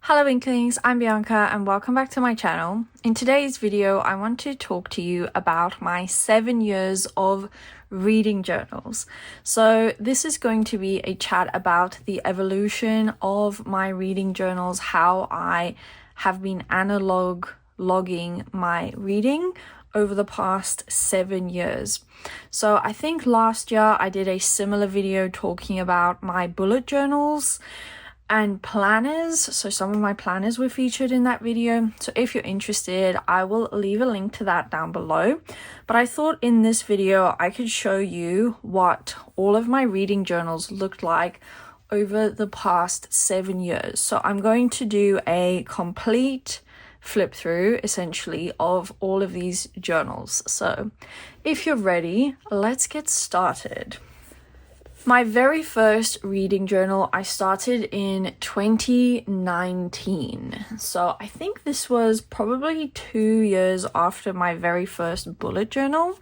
Hello Inklings, I'm Bianca and welcome back to my channel. In today's video, I want to talk to you about my 7 years of reading journals. So this is going to be a chat about the evolution of my reading journals, how I have been logging my reading over the past 7 years. So I think last year I did a similar video talking about my bullet journals and planners. So some of my planners were featured in that video. So if you're interested, I will leave a link to that down below. But I thought in this video, I could show you what all of my reading journals looked like over the past 7 years. So I'm going to do a complete flip through essentially of all of these journals. So if you're ready, let's get started. My very first reading journal I started in 2019. So I think this was probably 2 years after my very first bullet journal.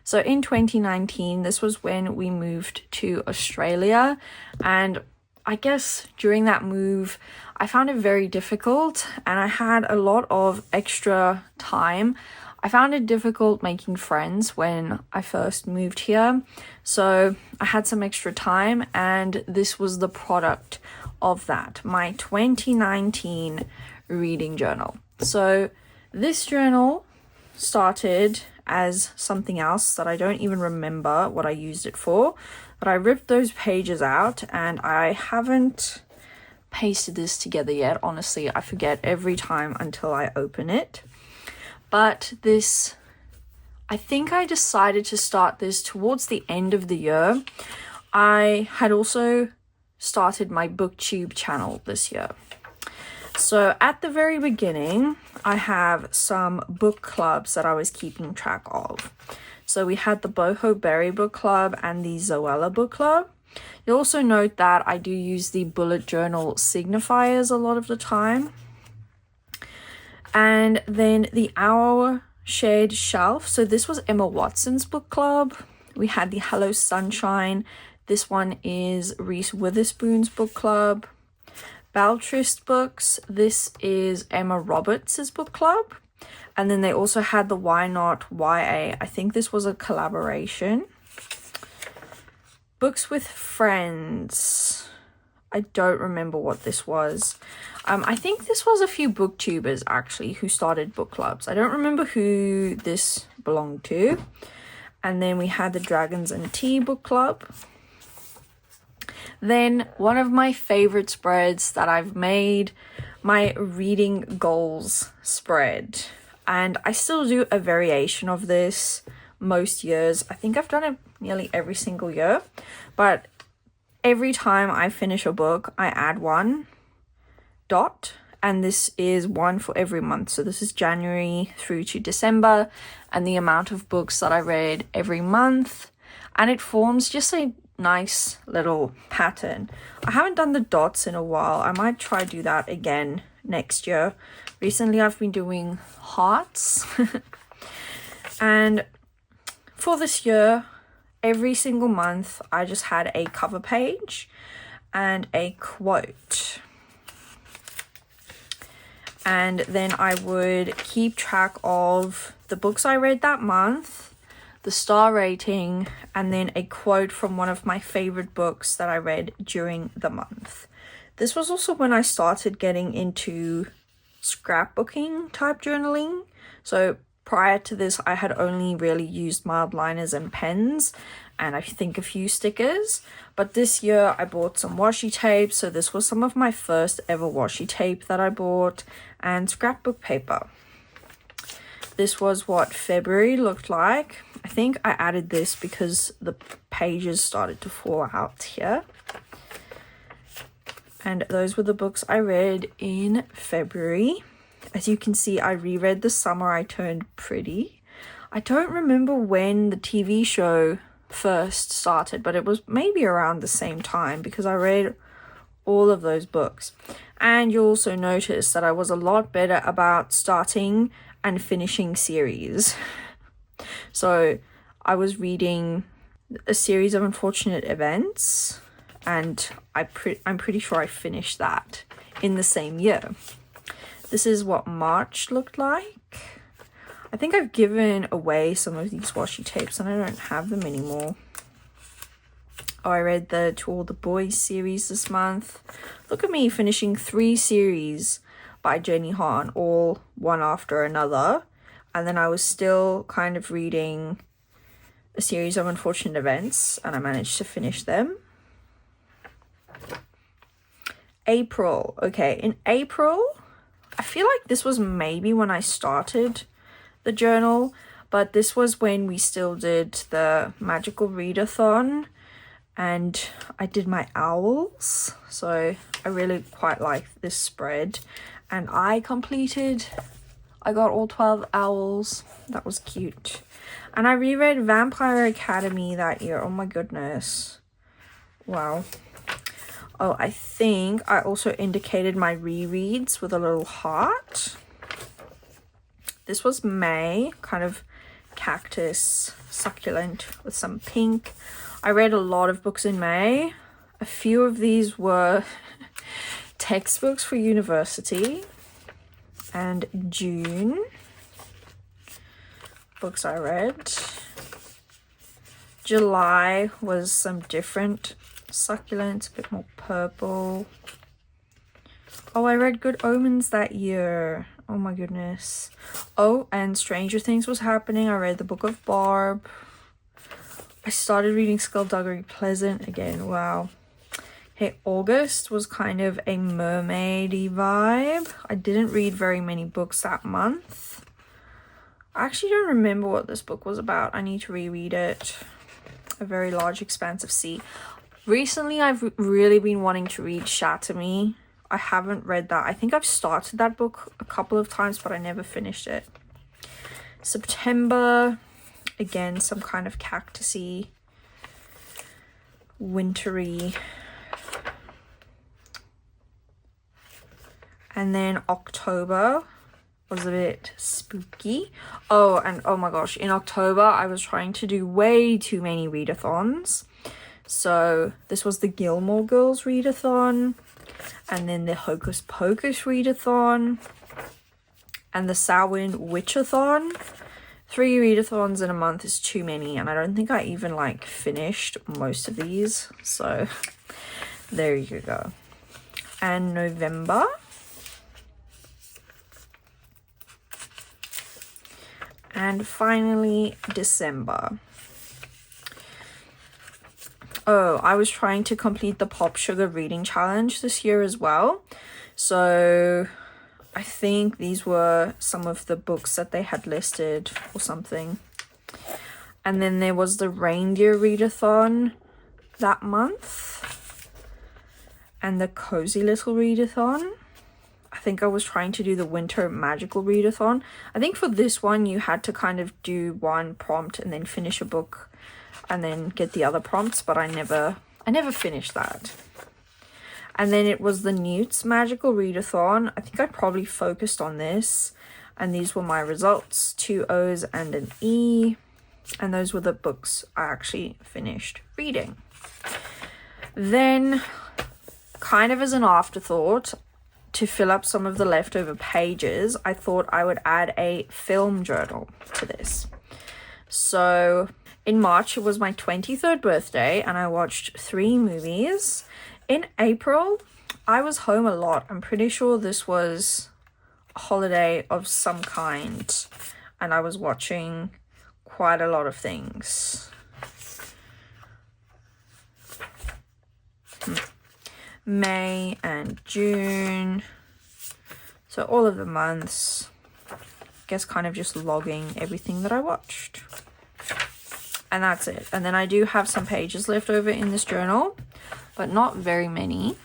So in 2019, this was when we moved to Australia. And I guess during that move, I found it very difficult and I had a lot of extra time. I found it difficult making friends when I first moved here, so I had some extra time and this was the product of that, my 2019 reading journal. So this journal started as something else that I don't even remember what I used it for, but I ripped those pages out and I haven't pasted this together yet. Honestly, I forget every time until I open it. But this, I think I decided to start this towards the end of the year. I had also started my booktube channel this year. So at the very beginning, I have some book clubs that I was keeping track of. So we had the Boho Berry book club and the Zoella book club. You'll also note that I do use the bullet journal signifiers a lot of the time. And then the Our Shared Shelf. So this was Emma Watson's book club. We had the Hello Sunshine. This one is Reese Witherspoon's book club. Beltrist Books. This is Emma Roberts' book club. And then they also had the Why Not YA. I think this was a collaboration. Books with Friends. I don't remember what this was. I think this was a few booktubers actually who started book clubs. I don't remember who this belonged to. And then we had the Dragons and Tea book club. Then one of my favorite spreads that I've made, my reading goals spread. And I still do a variation of this most years. I think I've done it nearly every single year. But every time I finish a book, I add one dot, and this is one for every month. So this is January through to December and the amount of books that I read every month, and it forms just a nice little pattern. I haven't done the dots in a while. I might try do that again next year. Recently I've been doing hearts. And for this year, every single month I just had a cover page and a quote. And then I would keep track of the books I read that month, the star rating, and then a quote from one of my favorite books that I read during the month. This was also when I started getting into scrapbooking type journaling. So prior to this, I had only really used mild liners and pens, and I think a few stickers. But this year I bought some washi tape. So this was some of my first ever washi tape that I bought, and scrapbook paper. This was what February looked like. I think I added this because the pages started to fall out here. And those were the books I read in February. As you can see, I reread The Summer I Turned Pretty. I don't remember when the TV show first started, but it was maybe around the same time because I read all of those books. And you'll also notice that I was a lot better about starting and finishing series. So I was reading a series of unfortunate events, and I'm pretty sure I finished that in the same year. This is what March looked like. I think I've given away some of these washi tapes and I don't have them anymore. Oh, I read the To All the Boys series this month. Look at me finishing 3 series by Jenny Han, all one after another. And then I was still kind of reading a series of unfortunate events, and I managed to finish them. April. Okay, in April, I feel like this was maybe when I started the journal, but this was when we still did the magical readathon, and I did my owls, so I really quite like this spread. And I got all 12 owls. That was cute. And I reread Vampire Academy that year. Oh my goodness. Wow. Oh, I think I also indicated my rereads with a little heart. This was May, kind of cactus, succulent with some pink. I read a lot of books in May. A few of these were textbooks for university. And June, books I read. July was some different succulents, a bit more purple. Oh, I read Good Omens that year. Oh my goodness. Oh, and Stranger Things was happening. I read the Book of Barb. I started reading Skullduggery Pleasant again. Wow. Okay, August was kind of a mermaidy vibe. I didn't read very many books that month. I actually don't remember what this book was about. I need to reread it. A Very Large Expanse of Sea. Recently, I've really been wanting to read Shatter Me. I haven't read that. I think I've started that book a couple of times, but I never finished it. September, again, some kind of cactusy, wintry. And then October was a bit spooky. Oh, and oh my gosh, in October, I was trying to do way too many readathons. So this was the Gilmore Girls readathon, and then the Hocus Pocus readathon, and the Samhain Witchathon. 3 readathons in a month is too many, and I don't think I even like finished most of these. So there you go. And November. And finally, December. Oh, I was trying to complete the Pop Sugar Reading Challenge this year as well. So I think these were some of the books that they had listed or something. And then there was the Reindeer Readathon that month. And the Cozy Little Readathon. I think I was trying to do the Winter Magical Readathon. I think for this one, you had to kind of do one prompt and then finish a book and then get the other prompts, but I never finished that. And then it was the Newt's Magical Readathon. I think I probably focused on this, and these were my results, 2 O's and an E, and those were the books I actually finished reading. Then, kind of as an afterthought, to fill up some of the leftover pages, I thought I would add a film journal to this. So in March, it was my 23rd birthday, and I watched 3 movies. In April, I was home a lot. I'm pretty sure this was a holiday of some kind, and I was watching quite a lot of things. May and June, so all of the months, I guess kind of just logging everything that I watched, and that's it. And then I do have some pages left over in this journal, but not very many,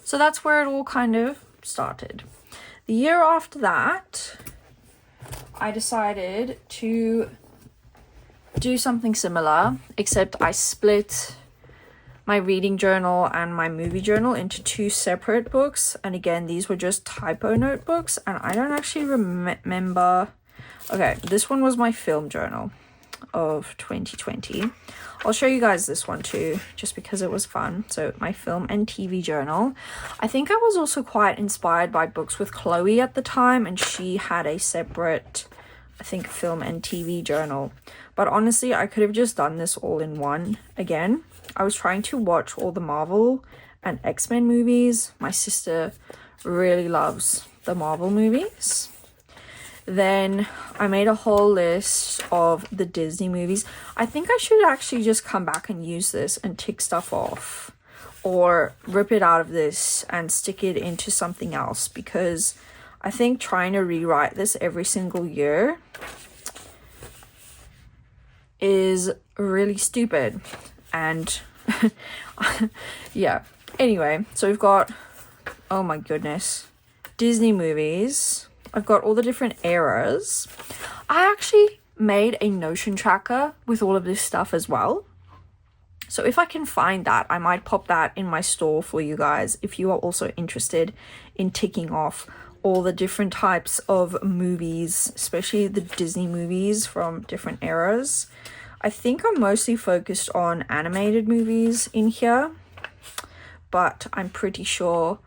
so that's where it all kind of started. The year after that, I decided to do something similar, except I split my reading journal and my movie journal into 2 separate books. And again, these were just typo notebooks, and I don't actually remember. Okay, this one was my film journal of 2020. I'll show you guys this one too, just because it was fun. So my film and TV journal. I think I was also quite inspired by Books with Chloe at the time, and she had a separate, I think, film and TV journal. But honestly, I could have just done this all in one again. I was trying to watch all the Marvel and X-Men movies. My sister really loves the Marvel movies. Then I made a whole list of the Disney movies. I think I should actually just come back and use this and tick stuff off, or rip it out of this and stick it into something else, because I think trying to rewrite this every single year is really stupid. And yeah, anyway, so we've got, oh my goodness, Disney movies. I've got all the different eras. I actually made a Notion tracker with all of this stuff as well. So if I can find that, I might pop that in my store for you guys if you are also interested in ticking off all the different types of movies, especially the Disney movies from different eras. I think I'm mostly focused on animated movies in here, but I'm pretty sure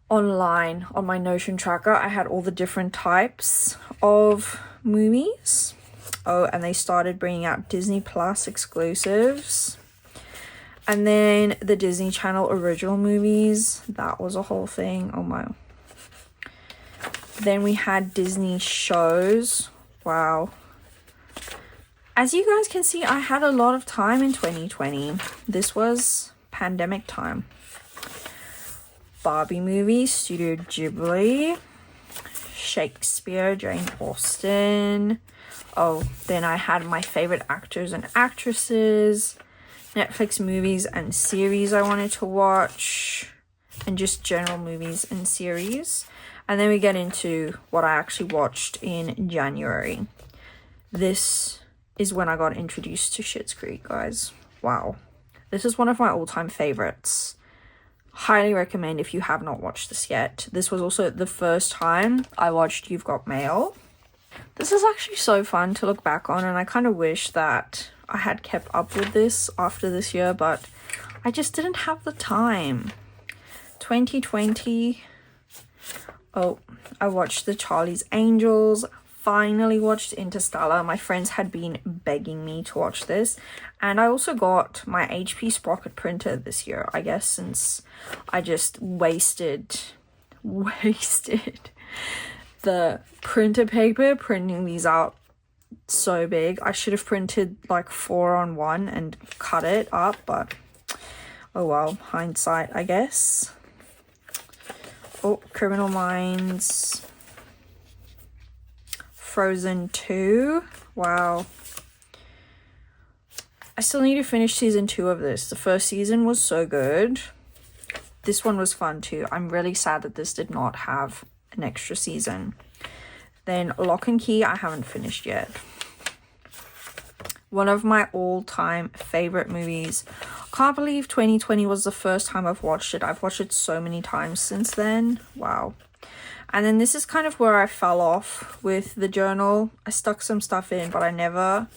online on my Notion tracker I had all the different types of movies. Oh, and they started bringing out Disney Plus exclusives, and then the Disney Channel original movies. That was a whole thing. Oh my. Then we had Disney shows. Wow. As you guys can see, I had a lot of time in 2020. This was pandemic time. Barbie movie, Studio Ghibli, Shakespeare, Jane Austen. Oh, then I had my favorite actors and actresses, Netflix movies and series I wanted to watch, and just general movies and series. And then we get into what I actually watched in January. This is when I got introduced to Schitt's Creek, guys. Wow. This is one of my all-time favorites. Highly recommend if you have not watched this yet. This was also the first time I watched You've Got Mail. This is actually so fun to look back on, and I kind of wish that I had kept up with this after this year, but I just didn't have the time. 2020. Oh, I watched the Charlie's Angels. Finally watched Interstellar. My friends had been begging me to watch this, and I also got my HP Sprocket printer this year, I guess, since I just wasted the printer paper printing these out so big. I should have printed like 4-on-1 and cut it up, but oh well, hindsight, I guess. Oh, Criminal Minds. Frozen 2. Wow. I still need to finish season 2 of this. The first season was so good. This one was fun too. I'm really sad that this did not have an extra season. Then Lock and Key, I haven't finished yet. One of my all-time favorite movies. Can't believe 2020 was the first time I've watched it. I've watched it so many times since then. Wow. And then this is kind of where I fell off with the journal. I stuck some stuff in, but I never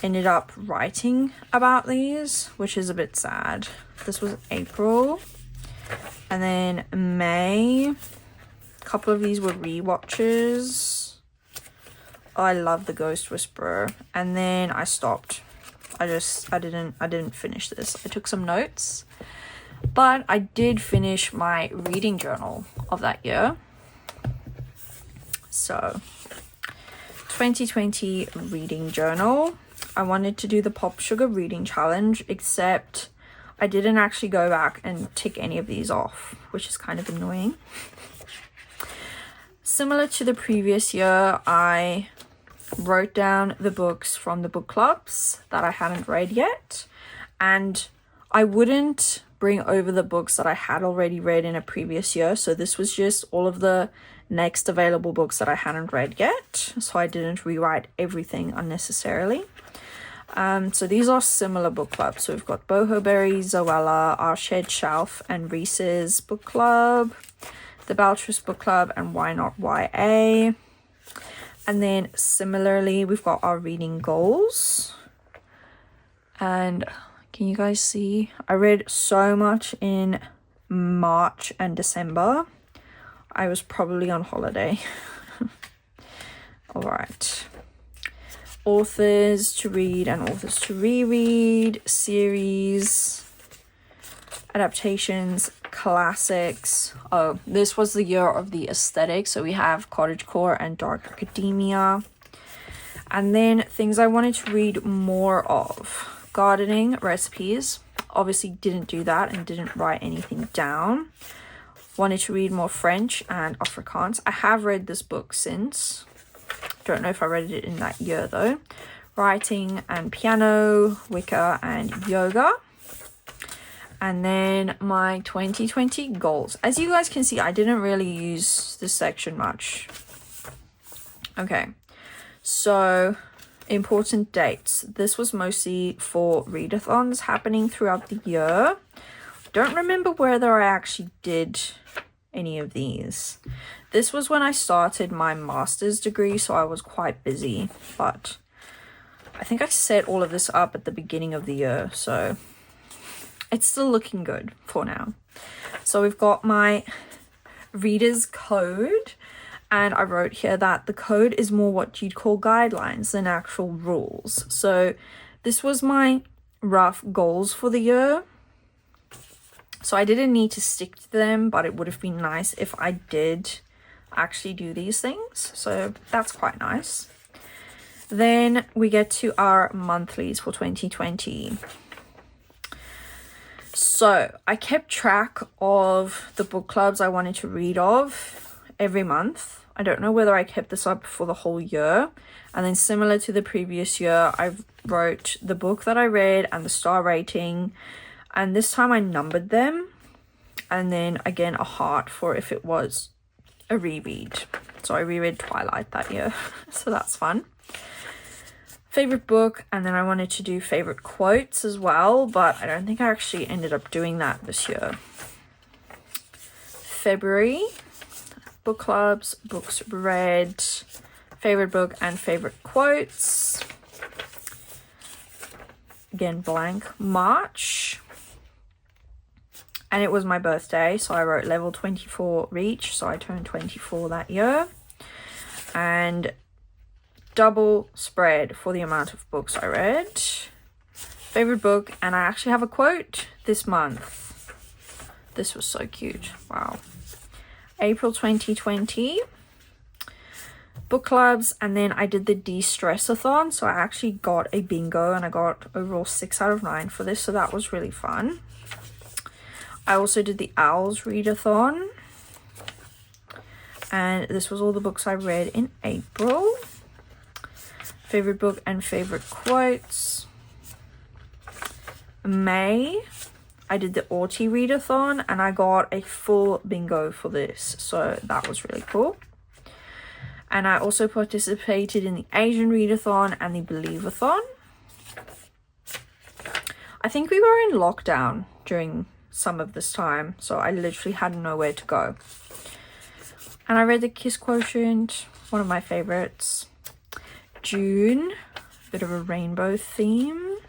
ended up writing about these, which is a bit sad. This was April. And then May. A couple of these were rewatches. Oh, I love The Ghost Whisperer. And then I stopped. I didn't finish this. I took some notes, but I did finish my reading journal of that year. So 2020 reading journal. I wanted to do the Pop Sugar reading challenge, except I didn't actually go back and tick any of these off, which is kind of annoying. Similar to the previous year, I wrote down the books from the book clubs that I hadn't read yet, and I wouldn't bring over the books that I had already read in a previous year, so this was just all of the next available books that I hadn't read yet, so I didn't rewrite everything unnecessarily. So these are similar book clubs. So we've got Boho Berry, Zoella, Our Shared Shelf, and Reese's book club, the Beltress book club, and Why Not YA. And then similarly, we've got our reading goals. And can you guys see? I read so much in March and December. I was probably on holiday. All right. Authors to read and authors to reread, series, adaptations, classics. Oh, this was the year of the aesthetic. So we have cottagecore and dark academia. And then things I wanted to read more of. Gardening, recipes. Obviously didn't do that and didn't write anything down. Wanted to read more French and Afrikaans. I have read this book since. Don't know if I read it in that year though. Writing and piano, Wicca and yoga. And then my 2020 goals. As you guys can see, I didn't really use this section much. Okay, so important dates. This was mostly for readathons happening throughout the year. Don't remember whether I actually did any of these. This was when I started my master's degree, so I was quite busy, but I think I set all of this up at the beginning of the year, so it's still looking good for now. So we've got my reader's code, and I wrote here that the code is more what you'd call guidelines than actual rules. So this was my rough goals for the year. So I didn't need to stick to them, but it would have been nice if I did actually do these things. So that's quite nice. Then we get to our monthlies for 2020. So I kept track of the book clubs I wanted to read of every month. I don't know whether I kept this up for the whole year. And then similar to the previous year, I wrote the book that I read and the star rating. And this time I numbered them. And then again, a heart for if it was a reread. So I reread Twilight that year. So that's fun. Favorite book. And then I wanted to do favorite quotes as well. But I don't think I actually ended up doing that this year. February. Book clubs. Books read. Favorite book and favorite quotes. Again, blank. March. And it was my birthday, so I wrote level 24 reach, so I turned 24 that year. And double spread for the amount of books I read. Favorite book, and I actually have a quote this month. This was so cute. Wow. April 2020. Book clubs, and then I did the de-stress-a-thon, so I actually got a bingo, and I got overall 6 out of 9 for this, so that was really fun. I also did the Owls Readathon. And this was all the books I read in April. Favorite book and favorite quotes. May, I did the Autie Readathon and I got a full bingo for this. So that was really cool. And I also participated in the Asian Readathon and the Believeathon. I think we were in lockdown during some of this time, so I literally had nowhere to go. And I read the Kiss Quotient, one of my favorites. June, a bit of a rainbow theme.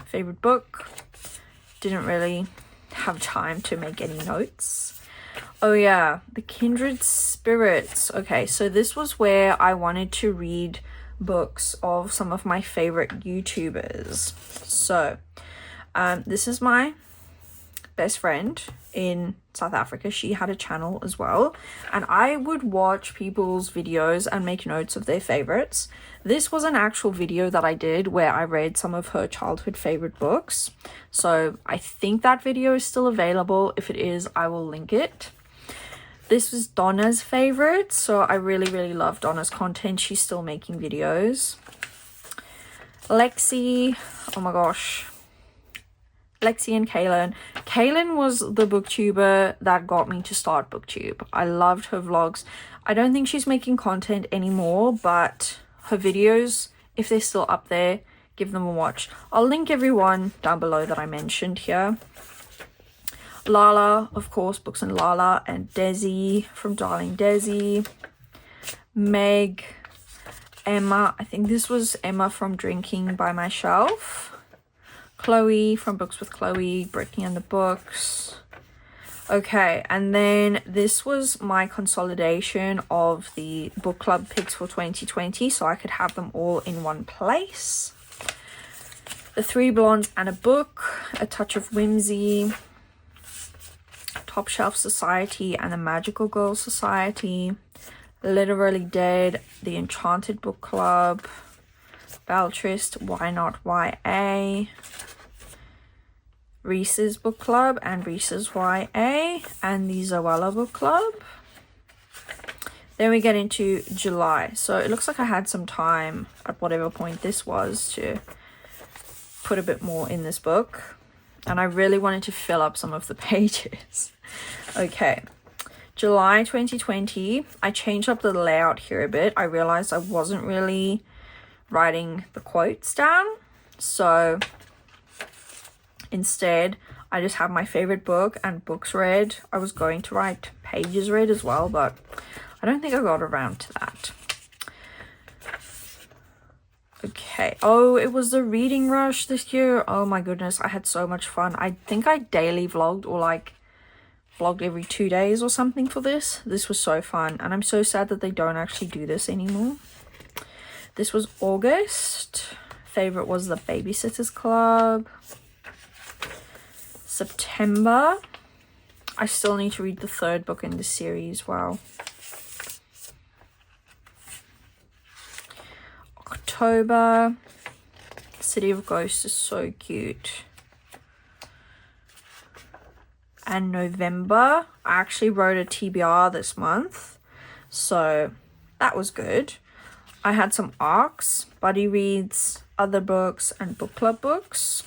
Favorite book, didn't really have time to make any notes. Oh yeah, The Kindred Spirits. Okay, so this was where I wanted to read books of some of my favorite YouTubers. So this is my best friend in South Africa. She had a channel as well, and I would watch people's videos and make notes of their favorites. This was an actual video that I did where I read some of her childhood favorite books, so I think that video is still available. If it is, I will link it. This was Donna's favorite, so I really love Donna's content. She's still making videos. Lexi, oh my gosh, Lexi and Kaylin. Kaylin was the booktuber that got me to start booktube. I loved her vlogs. I don't think she's making content anymore, but her videos, if they're still up there, give them a watch. I'll link everyone down below that I mentioned here. Lala, of course, Books and Lala, and Desi from Darling Desi. Meg, Emma, I think this was Emma from Drinking by My Shelf. Chloe from Books with Chloe, Brittany and the Books. Okay, and then this was my consolidation of the book club picks for 2020, so I could have them all in one place. The Three Blondes and a Book, A Touch of Whimsy, Top Shelf Society and the Magical Girl Society, Literally Dead, The Enchanted Book Club, Beltrist, Why Not YA, Reese's Book Club and Reese's YA, and the Zoella Book Club. Then we get into July. So it looks like I had some time at whatever point this was to put a bit more in this book. And I really wanted to fill up some of the pages. Okay. July 2020, I changed up the layout here a bit. I realized I wasn't really writing the quotes down. So instead, I just have my favorite book and books read. I was going to write pages read as well, but I don't think I got around to that. Okay. Oh, it was the reading rush this year. Oh my goodness, I had so much fun. I think I daily vlogged or like vlogged every 2 days or something for this. This was so fun, and I'm so sad that they don't actually do this anymore. This was August. Favorite was the Babysitters Club. September, I still need to read the third book in this series. Wow. October, City of Ghosts is so cute. And November, I actually wrote a TBR this month, so that was good. I had some arcs, buddy reads, other books, and book club books.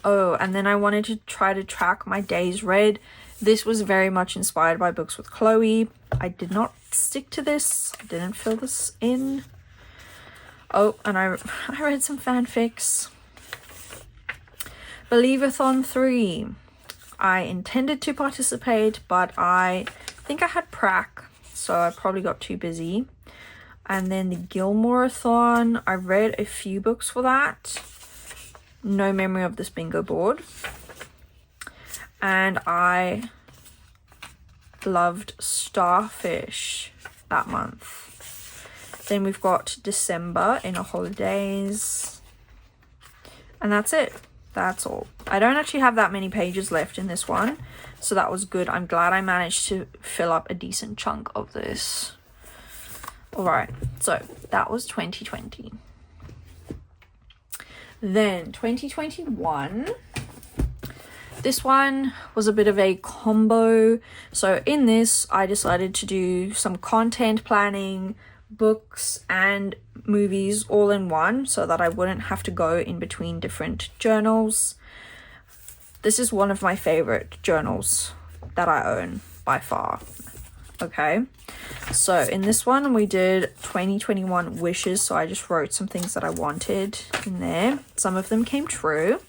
Oh, and then I wanted to try to track my days read. This was very much inspired by Books with Chloe. I did not stick to this. I didn't fill this in. Oh, and I read some fanfics. Believeathon 3. I intended to participate, but I think I had prac, so I probably got too busy. And then the Gilmoreathon, I read a few books for that. No memory of this bingo board. And I loved Starfish that month. Then we've got December, Inner Holidays. And that's it. That's all. I don't actually have that many pages left in this one, so that was good. I'm glad I managed to fill up a decent chunk of this. All right, so that was 2020. Then 2021, this one was a bit of a combo. So in this, I decided to do some content planning, books and movies all in one, so that I wouldn't have to go in between different journals. This is one of my favorite journals that I own by far. Okay, so in this one we did 2021 wishes, so I just wrote some things that I wanted in there. Some of them came true.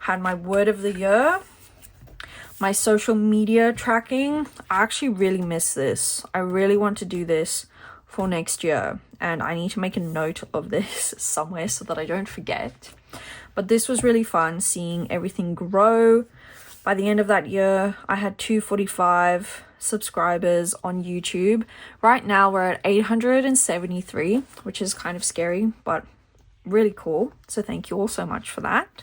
Had my word of the year, my social media tracking. I actually really miss this. I really want to do this for next year, and I need to make a note of this somewhere so that I don't forget. But this was really fun, seeing everything grow. By the end of that year, I had 245 subscribers on YouTube. Right now we're at 873, which is kind of scary, but really cool. So thank you all so much for that.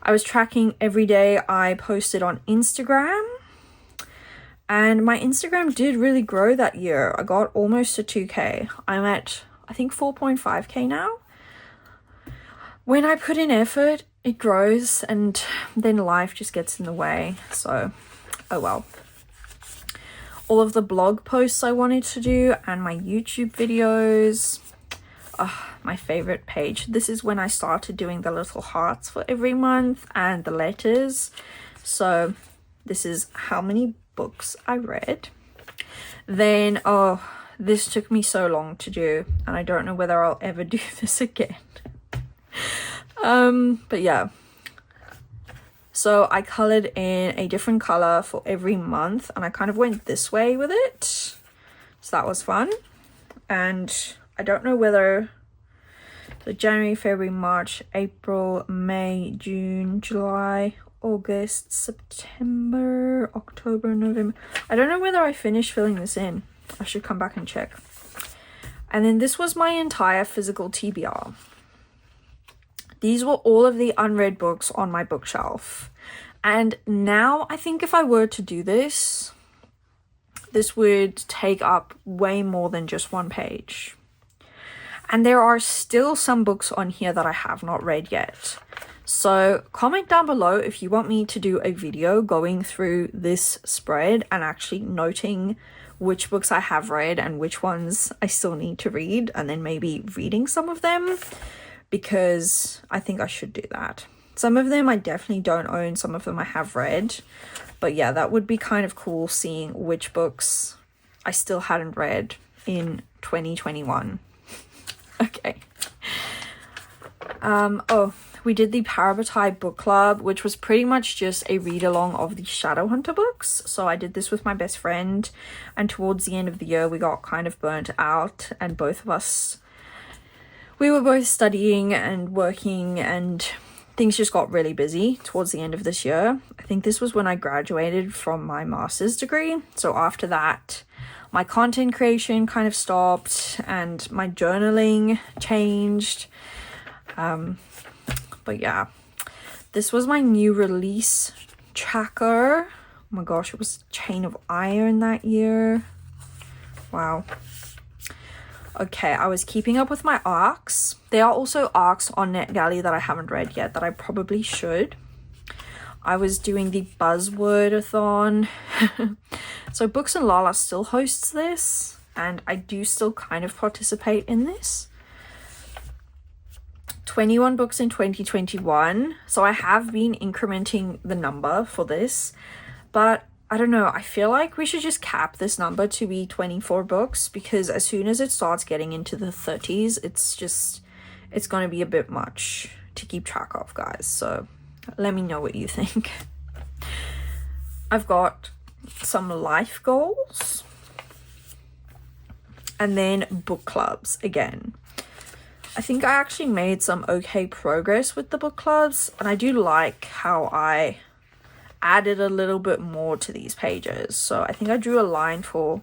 I was tracking every day I posted on Instagram, and my Instagram did really grow that year. I got almost to 2K. I'm at, I think, 4.5K now. When I put in effort, it grows, and then life just gets in the way. So, oh well. All of the blog posts I wanted to do and my YouTube videos. My favorite page. This is when I started doing the little hearts for every month and the letters. So this is how many books I read. Then, oh, this took me so long to do, and I don't know whether I'll ever do this again. But yeah. So I colored in a different color for every month, and I kind of went this way with it. So that was fun. and I don't know whether, so January, February, March, April, May, June, July, August, September, October, November. I don't know whether I finished filling this in. I should come back and check. And then this was my entire physical TBR. These were all of the unread books on my bookshelf. And now I think if I were to do this, this would take up way more than just one page. And there are still some books on here that I have not read yet. So comment down below if you want me to do a video going through this spread and actually noting which books I have read and which ones I still need to read, and then maybe reading some of them, because I think I should do that. Some of them I definitely don't own, some of them I have read, but yeah, that would be kind of cool seeing which books I still hadn't read in 2021. Okay. Oh, we did the Parabatai book club, which was pretty much just a read along of the Shadowhunter books. So I did this with my best friend, and towards the end of the year we got kind of burnt out, and both of us, we were both studying and working, and things just got really busy towards the end of this year. I think this was when I graduated from my master's degree. So after that, my content creation kind of stopped and my journaling changed. But yeah, this was my new release tracker. Oh my gosh, it was Chain of Iron that year. Wow. Okay, I was keeping up with my arcs. There are also arcs on NetGalley that I haven't read yet that I probably should. I was doing the Buzzword-a-thon. So Books and Lala still hosts this, and I do still kind of participate in this. 21 books in 2021. So I have been incrementing the number for this, but I don't know, I feel like we should just cap this number to be 24 books, because as soon as it starts getting into the 30s, it's going to be a bit much to keep track of, guys. So let me know what you think. I've got some life goals and then book clubs again. I think I actually made some okay progress with the book clubs, and I do like how I added a little bit more to these pages. So I think I drew a line for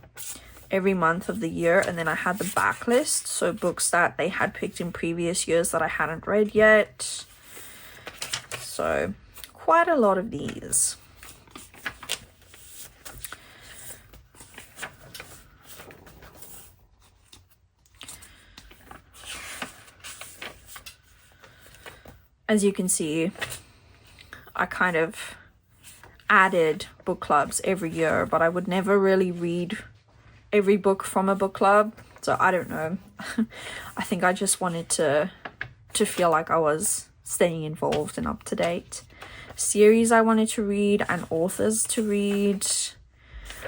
every month of the year, and then I had the backlist, so books that they had picked in previous years that I hadn't read yet. So quite a lot of these. As you can see, I kind of added book clubs every year, but I would never really read every book from a book club. So I don't know. I think I just wanted to feel like I was staying involved and up to date. Series I wanted to read and authors to read.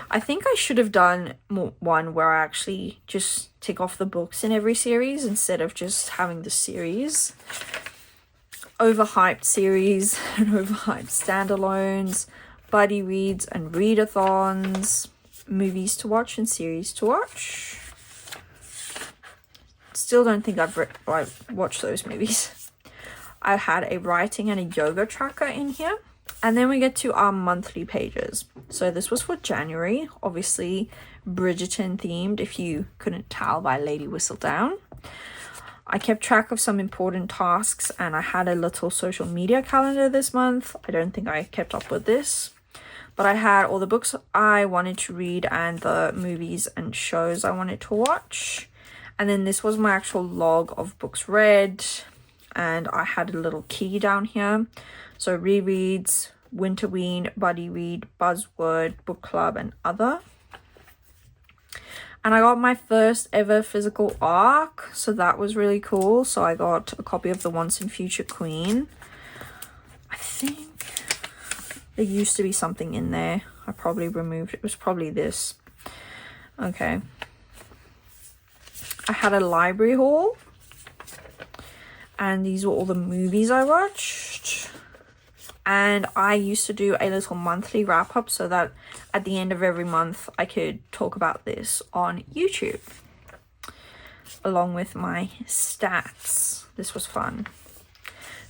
I think I should have done one where I actually just tick off the books in every series instead of just having the series. Overhyped series and overhyped standalones, buddy reads and readathons, movies to watch and series to watch. Still don't think I've watched those movies. I had a writing and a yoga tracker in here. And then we get to our monthly pages. So this was for January, obviously Bridgerton themed, if you couldn't tell by Lady Whistledown. I kept track of some important tasks, and I had a little social media calendar this month. I don't think I kept up with this, but I had all the books I wanted to read and the movies and shows I wanted to watch. And then this was my actual log of books read, and I had a little key down here. So rereads, Winterween, buddy read, buzzword, book club, and other. And I got my first ever physical ARC, so that was really cool. So I got a copy of The Once and Future Queen. I think there used to be something in there. I probably removed it. It was probably this. Okay. I had a library haul. And these were all the movies I watched. And I used to do a little monthly wrap up so that at the end of every month I could talk about this on YouTube. along with my stats. This was fun.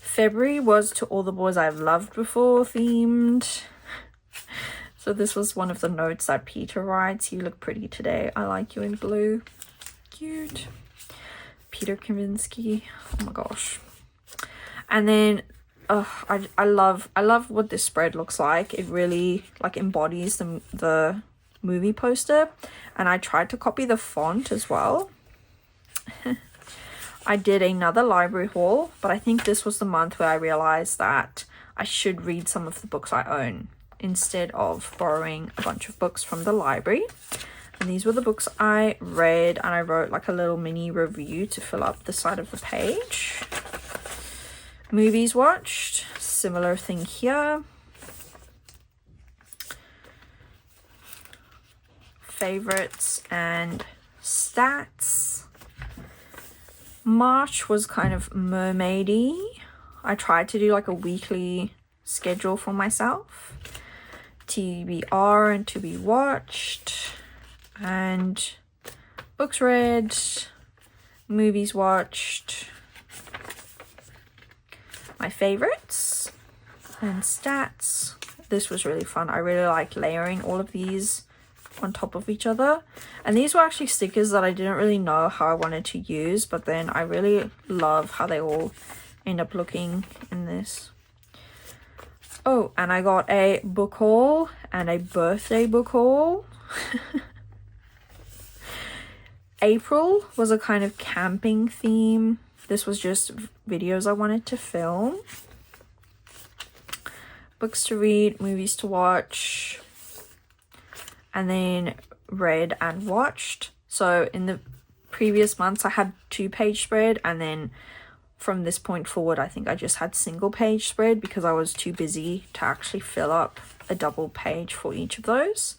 February was To All the Boys I've Loved Before themed. So this was one of the notes that Peter writes. You look pretty today. I like you in blue. Cute. Peter Kavinsky. Oh my gosh. And then I love what this spread looks like. It really like embodies the movie poster, and I tried to copy the font as well. I did another library haul, but I think this was the month where I realized that I should read some of the books I own instead of borrowing a bunch of books from the library. And these were the books I read, and I wrote like a little mini review to fill up the side of the page. Movies watched, similar thing here. Favorites and stats. March was kind of mermaidy. I tried to do like a weekly schedule for myself. TBR and to be watched. And books read, movies watched, my favorites and stats. This was really fun. I really liked layering all of these on top of each other, and these were actually stickers that I didn't really know how I wanted to use, but then I really love how they all end up looking in this. Oh, and I got a book haul and a birthday book haul. April was a kind of camping theme. This was just videos I wanted to film. Books to read, movies to watch, and then read and watched. So in the previous months I had 2-page spread, and then from this point forward I think I just had single-page spread because I was too busy to actually fill up a double page for each of those.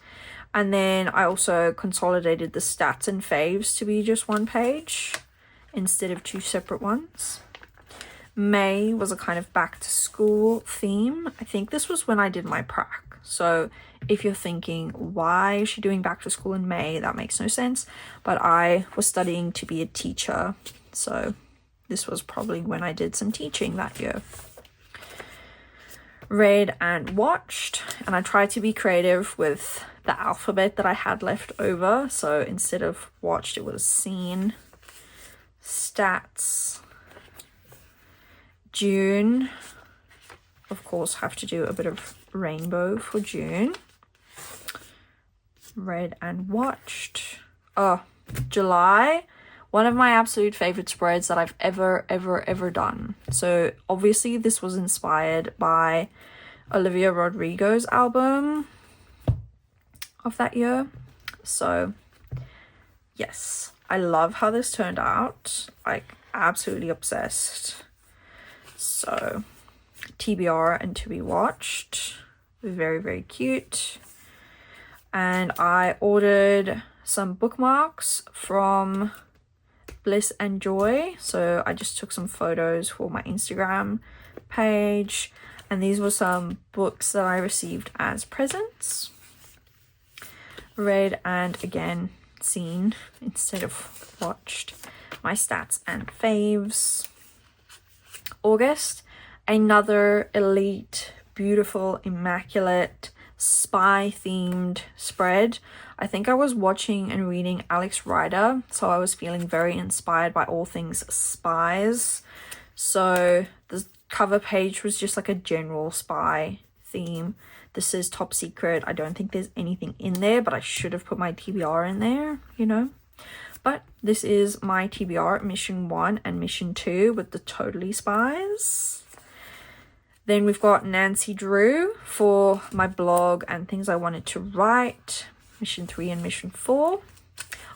And then I also consolidated the stats and faves to be just 1 page instead of 2 separate ones. May was a kind of back to school theme. I think this was when I did my prac. So if you're thinking, why is she doing back to school in May? That makes no sense. But I was studying to be a teacher. So this was probably when I did some teaching that year. Read and watched, and I tried to be creative with the alphabet that I had left over. So instead of watched, it was seen. Stats. June, of course, have to do a bit of rainbow for June. Read and watched. Oh, July, one of my absolute favorite spreads that I've ever done. So obviously this was inspired by Olivia Rodrigo's album of that year. So yes, I love how this turned out. Like, absolutely obsessed. So TBR and to be watched. Very cute. And I ordered some bookmarks from Bliss and Joy. So I just took some photos for my Instagram page, and these were some books that I received as presents. Read and again seen instead of watched. My stats and faves. August, another elite, beautiful, immaculate, spy themed spread. I think I was watching and reading Alex Rider, so I was feeling very inspired by all things spies. So the cover page was just like a general spy theme. This is top secret. I don't think there's anything in there, but I should have put my TBR in there, you know. But this is my TBR, Mission 1 and Mission 2 with the Totally Spies. Then we've got Nancy Drew for my blog and things I wanted to write, Mission 3 and Mission 4.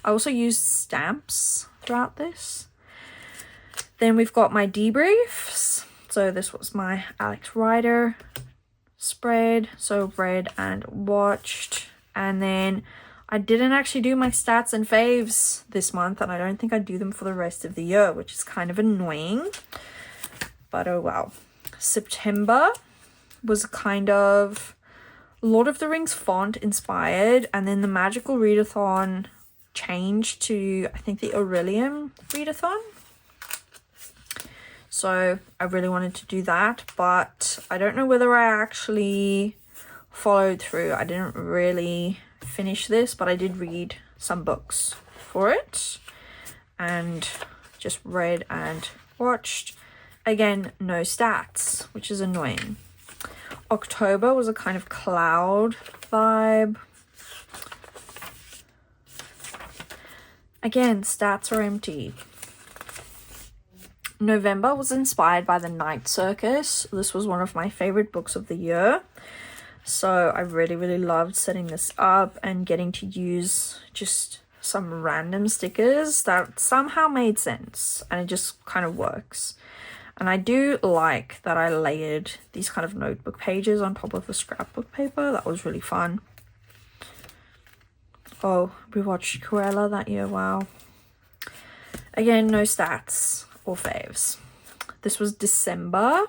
I also used stamps throughout this. Then we've got my debriefs. So this was my Alex Rider spread. So read and watched. And then I didn't actually do my stats and faves this month, and I don't think I'd do them for the rest of the year, which is kind of annoying. But oh well. September was kind of Lord of the Rings font inspired, and then the Magical Readathon changed to, I think, the Aurelian readathon. So I really wanted to do that, but I don't know whether I actually followed through. I didn't really finish this, but I did read some books for it and just read and watched. Again, no stats, which is annoying. October was a kind of cloud vibe. Again, stats are empty. November was inspired by The Night Circus. This was one of my favorite books of the year. So I really, really loved setting this up and getting to use just some random stickers that somehow made sense, and it just kind of works. And I do like that I layered these kind of notebook pages on top of the scrapbook paper. That was really fun. Oh, we watched Cruella that year. Wow. Again, no stats or faves. This was December.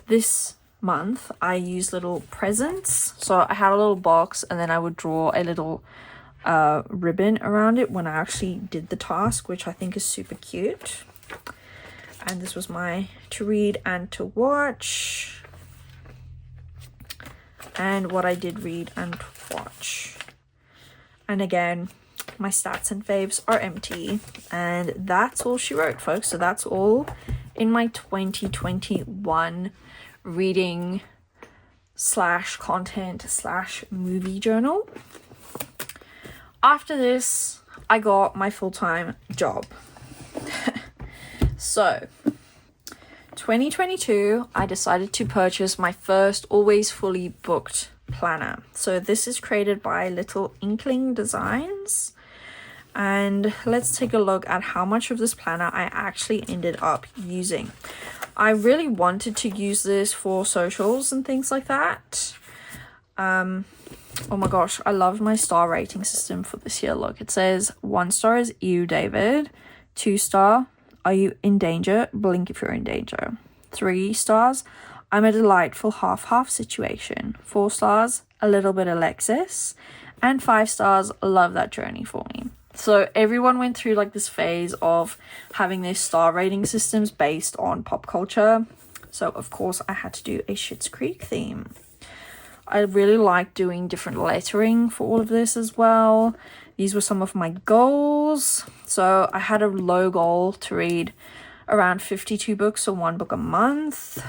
This month I used little presents. So I had a little box and then I would draw a little ribbon around it when I actually did the task, which I think is super cute. And this was my to read and to watch, and what I did read and watch. And again, my stats and faves are empty, and that's all she wrote, folks. So that's all in my 2021 reading / content / movie journal. After this, I got my full-time job. So, 2022, I decided to purchase my first always fully booked planner. So this is created by Little Inkling Designs. And let's take a look at how much of this planner I actually ended up using. I really wanted to use this for socials and things like that. Oh my gosh, I love my star rating system for this year. Look, it says 1 star is ew, David. 2 star, are you in danger? Blink if you're in danger. 3 stars, I'm a delightful half-half situation. 4 stars, a little bit Alexis. And 5 stars, love that journey for me. So everyone went through like this phase of having their star rating systems based on pop culture. So of course I had to do a Schitt's Creek theme. I really like doing different lettering for all of this as well. These were some of my goals. So I had a low goal to read around 52 books or 1 book a month.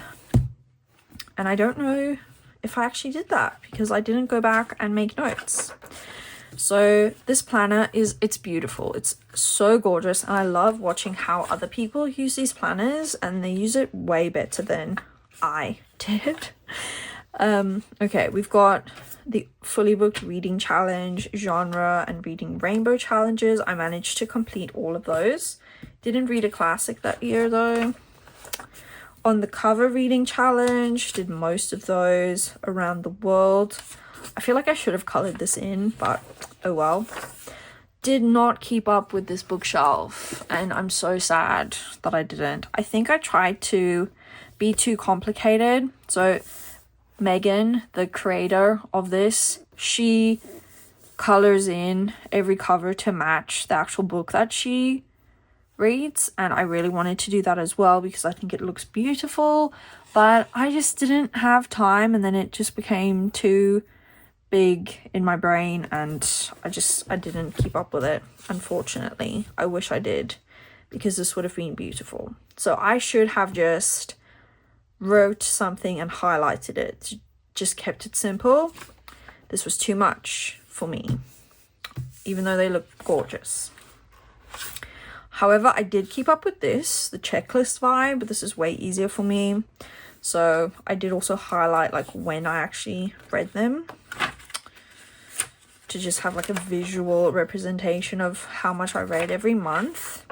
And I don't know if I actually did that because I didn't go back and make notes. So this planner it's beautiful. It's so gorgeous. And I love watching how other people use these planners, and they use it way better than I did. Okay, we've got the fully booked reading challenge, genre, and reading rainbow challenges. I managed to complete all of those. Didn't read a classic that year though. On the cover reading challenge, did most of those. Around the world, I feel like I should have colored this in, but oh well. Did not keep up with this bookshelf, and I'm so sad that I didn't. I think I tried to be too complicated. So Megan, the creator of this, she colors in every cover to match the actual book that she reads, and I really wanted to do that as well because I think it looks beautiful, but I just didn't have time, and then it just became too big in my brain, and I didn't keep up with it, unfortunately. I wish I did, because this would have been beautiful. So I should have just wrote something and highlighted it, just kept it simple. This was too much for me, even though they look gorgeous. However, I did keep up with this, the checklist vibe, but this is way easier for me. So I did also highlight like when I actually read them, to just have like a visual representation of how much I read every month.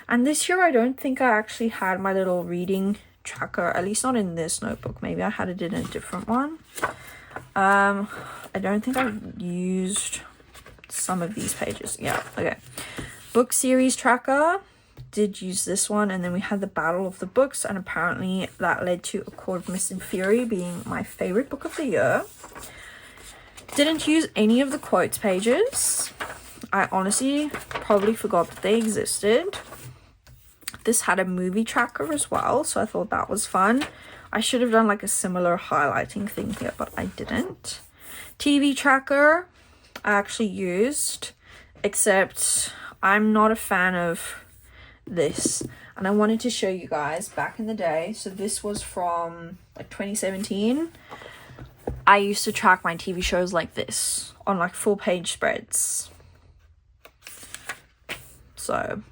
And this year I don't think I actually had my little reading tracker, at least not in this notebook. Maybe I had it in a different one. I don't think I used some of these pages. Yeah, okay. Book series tracker, did use this one, and then we had the Battle of the Books, and apparently that led to A Court of Mist and Fury being my favorite book of the year. Didn't use any of the quotes pages. I honestly probably forgot that they existed. This had a movie tracker as well, so I thought that was fun. I should have done like a similar highlighting thing here, but I didn't. TV tracker I actually used, except I'm not a fan of this. And I wanted to show you guys back in the day. So this was from like 2017. I used to track my TV shows like this on like full page spreads. So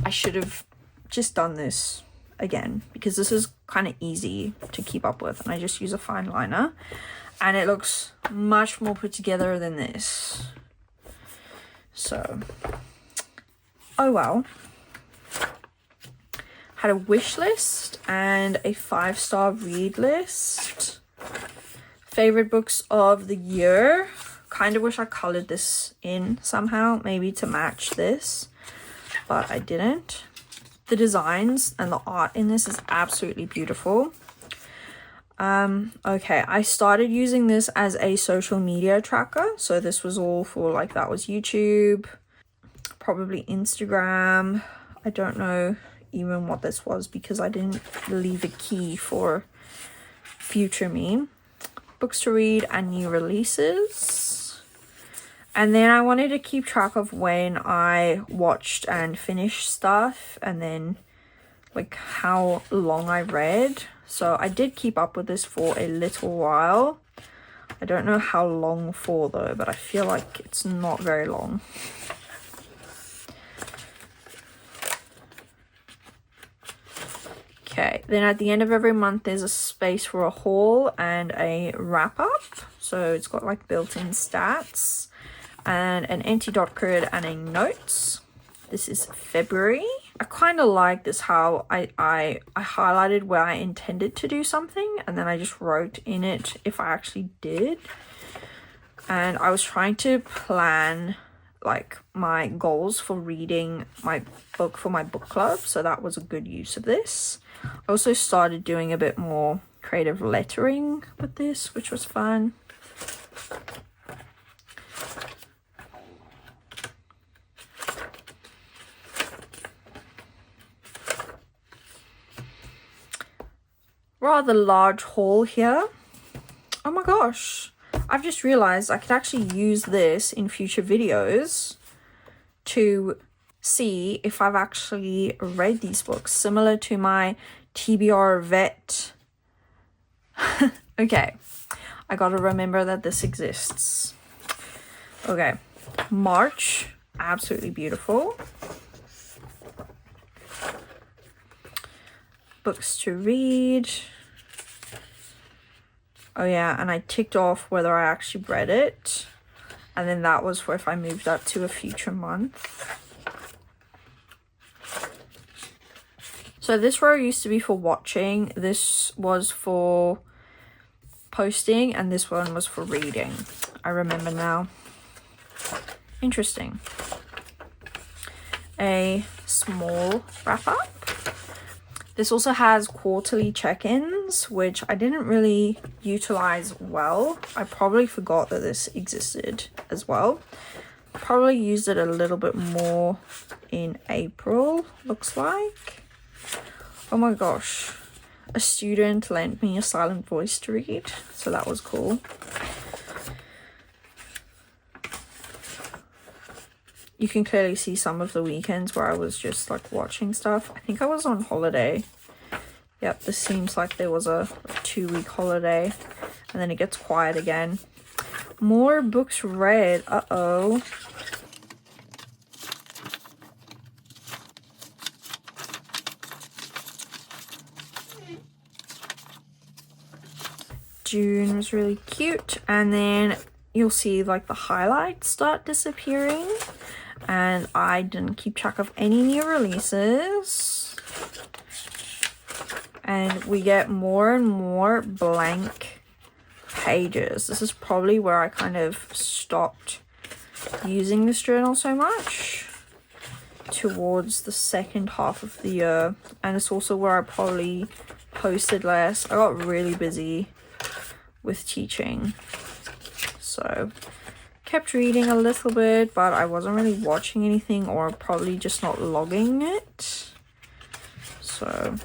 I should have just done this again, because this is kind of easy to keep up with, and I just use a fine liner and it looks much more put together than this. So oh well. Had a wish list and a 5-star read list. Favorite books of the year. Kind of wish I colored this in somehow, maybe to match this, but I didn't. The designs and the art in this is absolutely beautiful. Okay, I started using this as a social media tracker. So this was all for like, that was YouTube, probably Instagram. I don't know even what this was because I didn't leave a key for future me. Books to read and new releases. And then I wanted to keep track of when I watched and finished stuff, and then like how long I read. So I did keep up with this for a little while. I don't know how long for though, but I feel like it's not very long. Okay, then at the end of every month there's a space for a haul and a wrap up. So it's got like built-in stats and an empty dot grid and a notes. This is February. I kind of like this, how I highlighted where I intended to do something and then I just wrote in it if I actually did. And I was trying to plan like my goals for reading my book for my book club, so that was a good use of this. I also started doing a bit more creative lettering with this, which was fun. Rather large haul here. Oh my gosh, I've just realized I could actually use this in future videos to see if I've actually read these books, similar to my TBR vet. Okay, I gotta remember that this exists. Okay, March, absolutely beautiful. Books to read. Oh yeah, and I ticked off whether I actually read it. And then that was for if I moved that to a future month. So this row used to be for watching. This was for posting. And this one was for reading. I remember now. Interesting. A small wrap up. This also has quarterly check-ins, which I didn't really utilize well. I probably forgot that this existed as well. Probably used it a little bit more in April, looks like. Oh my gosh. A student lent me a silent voice to read, so that was cool. You can clearly see some of the weekends where I was just like watching stuff. I think I was on holiday. Yep, this seems like there was a 2-week holiday. And then it gets quiet again. More books read. Uh-oh. June was really cute. And then you'll see like the highlights start disappearing. And I didn't keep track of any new releases. And we get more and more blank pages. This is probably where I kind of stopped using this journal so much, towards the second half of the year. And it's also where I probably posted less. I got really busy with teaching. So kept reading a little bit, but I wasn't really watching anything, or probably just not logging it. So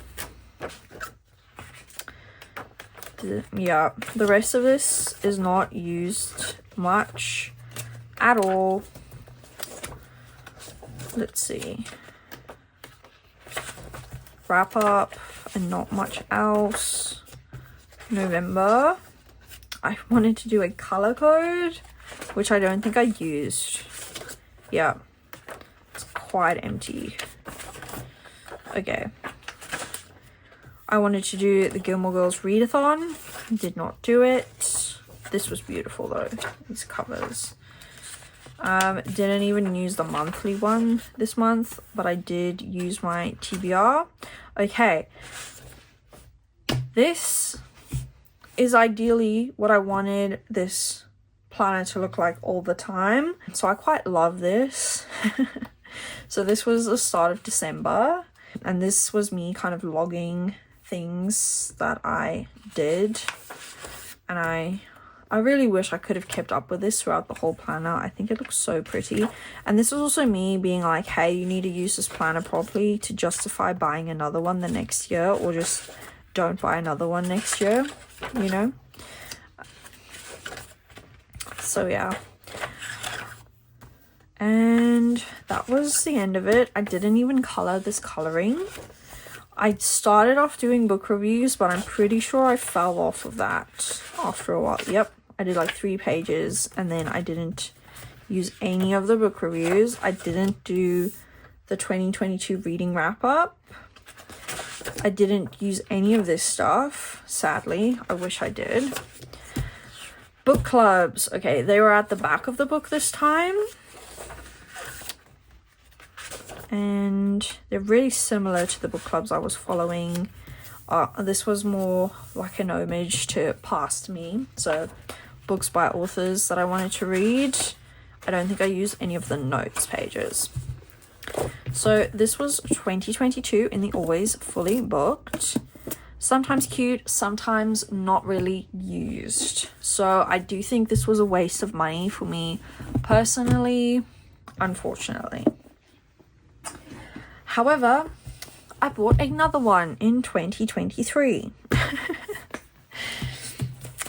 yeah, the rest of this is not used much at all. Let's see. Wrap up and not much else. November. I wanted to do a color code, which I don't think I used. Yeah, it's quite empty. Okay. I wanted to do the Gilmore Girls readathon. Did not do it. This was beautiful though, these covers. Didn't even use the monthly one this month, but I did use my TBR. Okay. This is ideally what I wanted this planner to look like all the time. So I quite love this. So this was the start of December, and this was me kind of logging things that I did, and I really wish I could have kept up with this throughout the whole planner. I think it looks so pretty. And this was also me being like, hey, you need to use this planner properly to justify buying another one the next year, or just don't buy another one next year, you know? So yeah. And that was the end of it. I didn't even color this coloring. I started off doing book reviews, but I'm pretty sure I fell off of that after a while. Yep, I did like 3 pages, and then I didn't use any of the book reviews. I didn't do the 2022 reading wrap up. I didn't use any of this stuff, sadly. I wish I did. Book clubs. Okay, they were at the back of the book this time. And they're really similar to the book clubs I was following. This was more like an homage to past me. So books by authors that I wanted to read. I don't think I used any of the notes pages. So this was 2022 in the Always Fully Booked. Sometimes cute, sometimes not really used. So I do think this was a waste of money for me personally, unfortunately. However, I bought another one in 2023.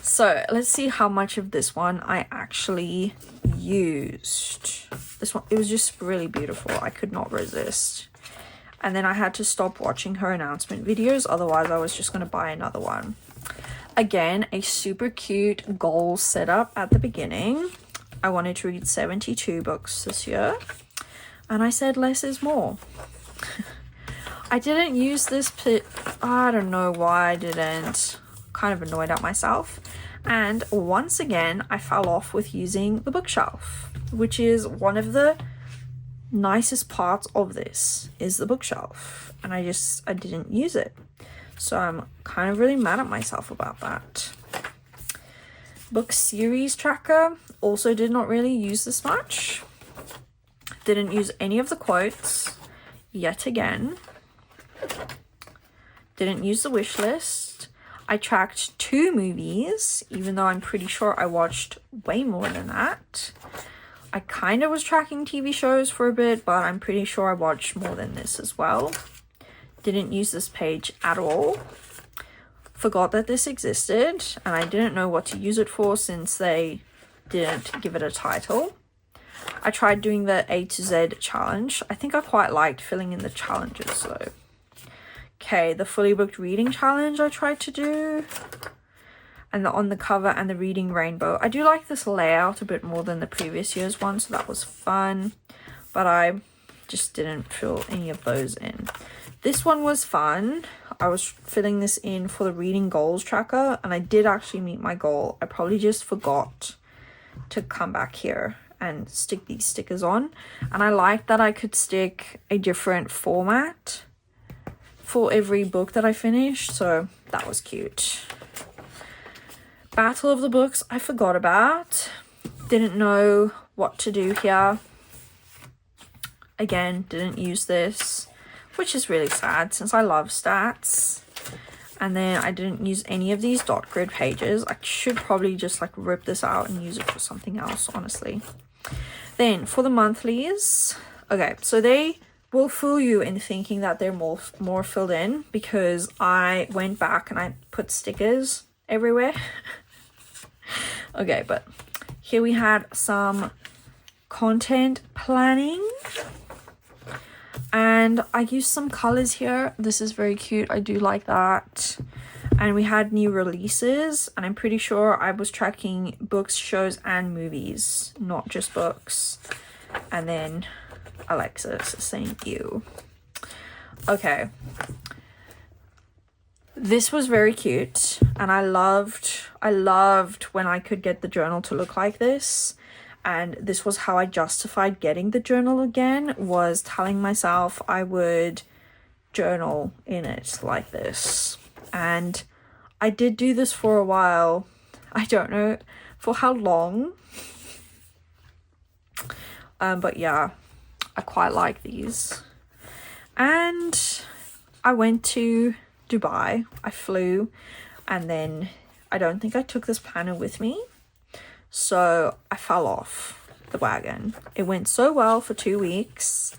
So let's see how much of this one I actually used. This one, it was just really beautiful. I could not resist. And then I had to stop watching her announcement videos, otherwise I was just going to buy another one. Again, a super cute goal setup at the beginning. I wanted to read 72 books this year, and I said less is more. I didn't use this I don't know why I didn't. Kind of annoyed at myself. And once again, I fell off with using the bookshelf, which is one of the nicest parts of this, is the bookshelf. And I didn't use it. So I'm kind of really mad at myself about that. Book series tracker. Also did not really use this much. Didn't use any of the quotes. Yet again. Didn't use the wish list. I tracked 2 movies, even though I'm pretty sure I watched way more than that. I kind of was tracking TV shows for a bit, but I'm pretty sure I watched more than this as well. Didn't use this page at all. Forgot that this existed, and I didn't know what to use it for since they didn't give it a title. I tried doing the A to Z challenge. I think I quite liked filling in the challenges though. Okay, the fully booked reading challenge I tried to do. And the on the cover and the reading rainbow. I do like this layout a bit more than the previous year's one, so that was fun. But I just didn't fill any of those in. This one was fun. I was filling this in for the reading goals tracker, and I did actually meet my goal. I probably just forgot to come back here and stick these stickers on. And I liked that I could stick a different format for every book that I finished, so that was cute. Battle of the Books I forgot about. Didn't know what to do here. Again, didn't use this, which is really sad since I love stats. And then I didn't use any of these dot grid pages. I should probably just like rip this out and use it for something else, honestly. Then for the monthlies, okay, so they will fool you in thinking that they're more filled in, because I went back and I put stickers everywhere. Okay, but here we had some content planning. And I used some colors here. This is very cute. I do like that. And we had new releases. And I'm pretty sure I was tracking books, shows, and movies. Not just books. And then Alexis saying ew. Okay. This was very cute. And I loved when I could get the journal to look like this. And this was how I justified getting the journal again, was telling myself I would journal in it like this. And I did do this for a while. I don't know for how long. But yeah, I quite like these. And I went to Dubai. I flew, and then I don't think I took this planner with me. So I fell off the wagon. It went so well for 2 weeks.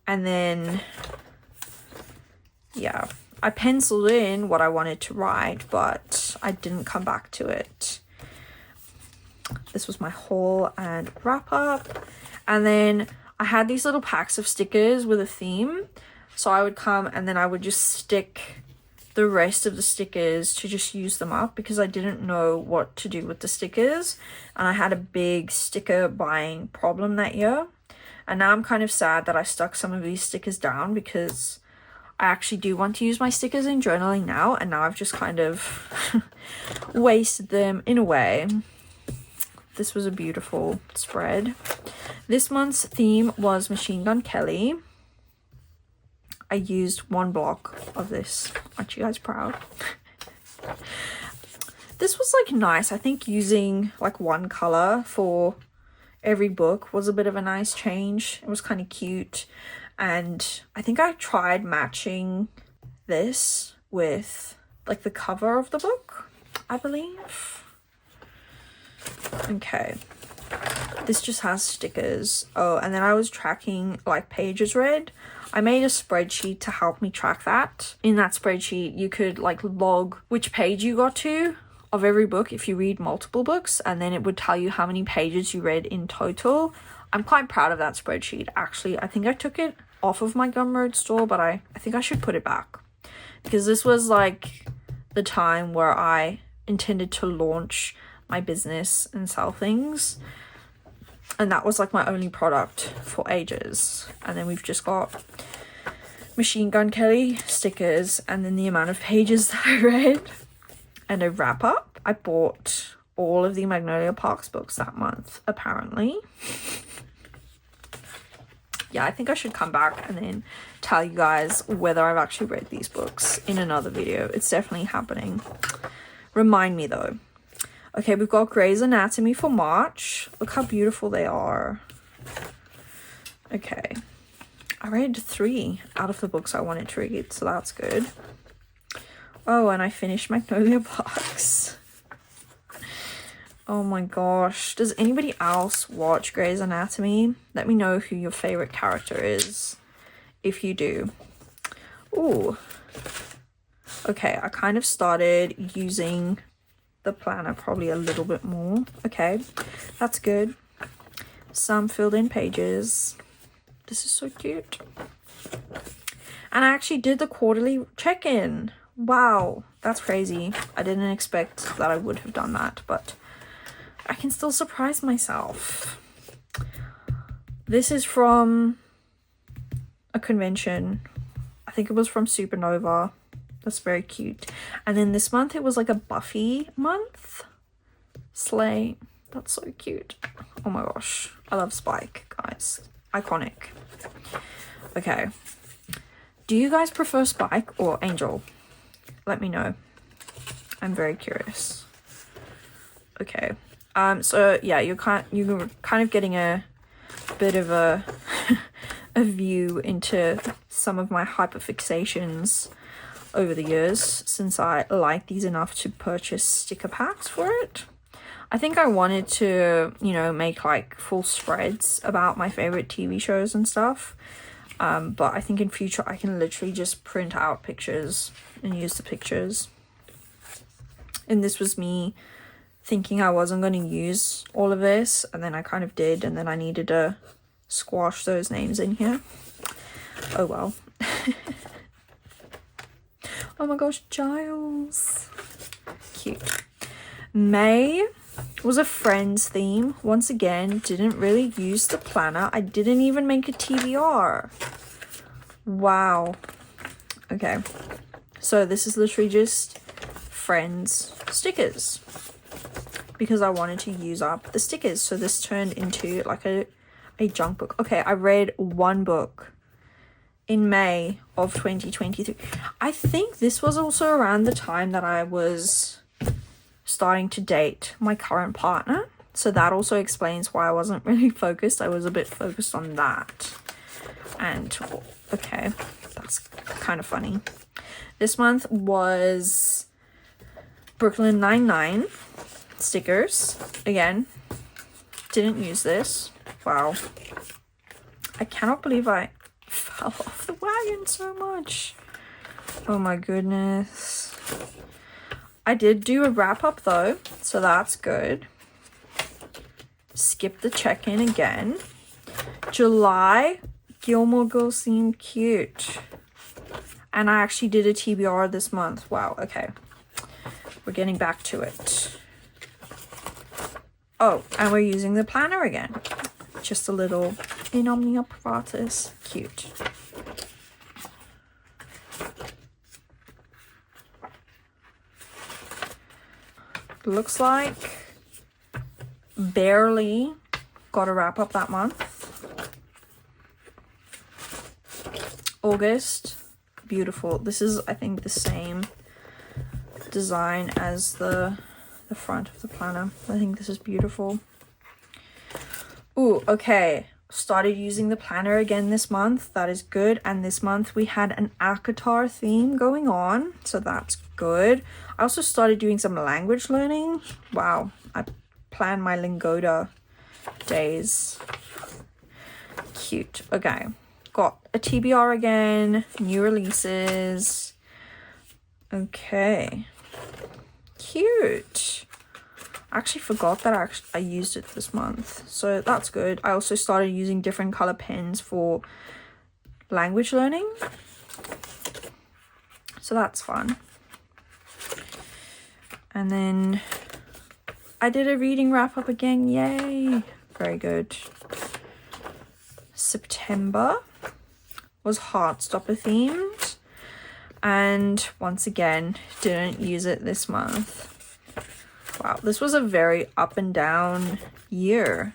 And then, yeah, I penciled in what I wanted to write, but I didn't come back to it. This was my haul and wrap up. And then I had these little packs of stickers with a theme. So I would come and then I would just stick the rest of the stickers to just use them up, because I didn't know what to do with the stickers, and I had a big sticker buying problem that year. And now I'm kind of sad that I stuck some of these stickers down, because I actually do want to use my stickers in journaling now, and now I've just kind of wasted them in a way. This was a beautiful spread. This month's theme was Machine Gun Kelly. I used 1 block of this. Aren't you guys proud? This was like nice. I think using like 1 color for every book was a bit of a nice change. It was kind of cute. And I think I tried matching this with like the cover of the book, I believe. Okay. This just has stickers. Oh, and then I was tracking like pages read. I made a spreadsheet to help me track that. In that spreadsheet, you could like log which page you got to of every book if you read multiple books, and then it would tell you how many pages you read in total. I'm quite proud of that spreadsheet, actually. I think I took it off of my Gumroad store, but I think I should put it back, because this was like the time where I intended to launch my business and sell things. And that was like my only product for ages. And then we've just got Machine Gun Kelly stickers, and then the amount of pages that I read, and a wrap up. I bought all of the Magnolia Parks books that month, apparently. Yeah, I think I should come back and then tell you guys whether I've actually read these books in another video. It's definitely happening. Remind me though. Okay, we've got Grey's Anatomy for March. Look how beautiful they are. Okay. I read 3 out of the books I wanted to read, so that's good. Oh, and I finished Magnolia Parks. Oh my gosh. Does anybody else watch Grey's Anatomy? Let me know who your favorite character is, if you do. Ooh. Okay, I kind of started using the planner probably a little bit more. Okay, that's good. Some filled in pages. This is so cute. And I actually did the quarterly check-in. Wow, that's crazy. I didn't expect that I would have done that, but I can still surprise myself. This is from a convention. I think it was from Supernova. That's very cute. And then this month it was like a Buffy month. Slay. That's so cute. Oh my gosh. I love Spike, guys. Iconic. Okay. Do you guys prefer Spike or Angel? Let me know. I'm very curious. Okay. So yeah, you're kind of getting a bit of a a view into some of my hyperfixations. over the years since I like these enough to purchase sticker packs for it. I think I wanted to, you know, make like full spreads about my favorite TV shows and stuff. But I think in future I can literally just print out pictures and use the pictures. And this was me thinking I wasn't going to use all of this, and then I kind of did, and then I needed to squash those names in here. Oh well. Oh my gosh, Giles. Cute. May was a Friends theme. Once again, didn't really use the planner. I didn't even make a TBR. Wow. Okay. So this is literally just Friends stickers, because I wanted to use up the stickers. So this turned into like a junk book. Okay, I read one book in May of 2023. I think this was also around the time that I was starting to date my current partner. So that also explains why I wasn't really focused. I was a bit focused on that. And okay, that's kind of funny. This month was Brooklyn Nine-Nine stickers. Again, didn't use this. Wow. I cannot believe I fell off the wagon so much. Oh my goodness. I did do a wrap up though, so that's good. Skip the check-in again. July, Gilmore Girls seemed cute. And I actually did a TBR this month. Wow, okay. We're getting back to it. Oh, and we're using the planner again. Just a little in omnia privatus. Cute. Looks like barely got a wrap up that month. August, beautiful. This is, I think, the same design as the front of the planner. I think this is beautiful. Ooh, okay. Started using the planner again this month. That is good. And this month we had an Akatar theme going on, so that's good. I also started doing some language learning. Wow, I planned my Lingoda days. Cute. Okay, got a TBR again, new releases. Okay, cute. I actually forgot that I used it this month, so that's good. I also started using different color pens for language learning, so that's fun. And then I did a reading wrap up again. Yay, very good. September was Heartstopper themed, and once again didn't use it this month. Wow, this was a very up and down year,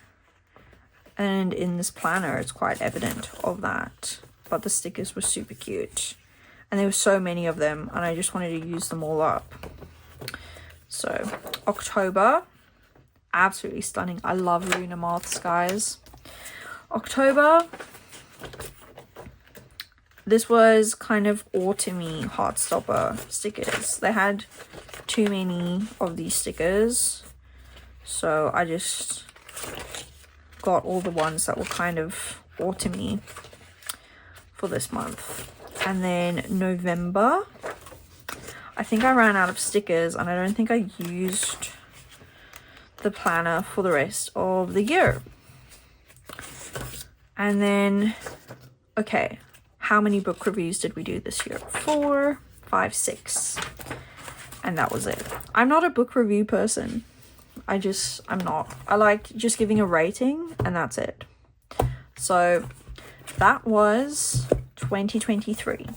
and in this planner it's quite evident of that. But the stickers were super cute, and there were so many of them, and I just wanted to use them all up. So October, absolutely stunning. I love lunar moths, guys. October, this was kind of autumny Heartstopper stickers. They had too many of these stickers, so I just got all the ones that were kind of autumny for this month. And then November, I think I ran out of stickers, and I don't think I used the planner for the rest of the year. And then, okay, how many book reviews did we do this year? 4, 5, 6. And that was it. I'm not a book review person. I'm not. I like just giving a rating, and that's it. So that was 2023.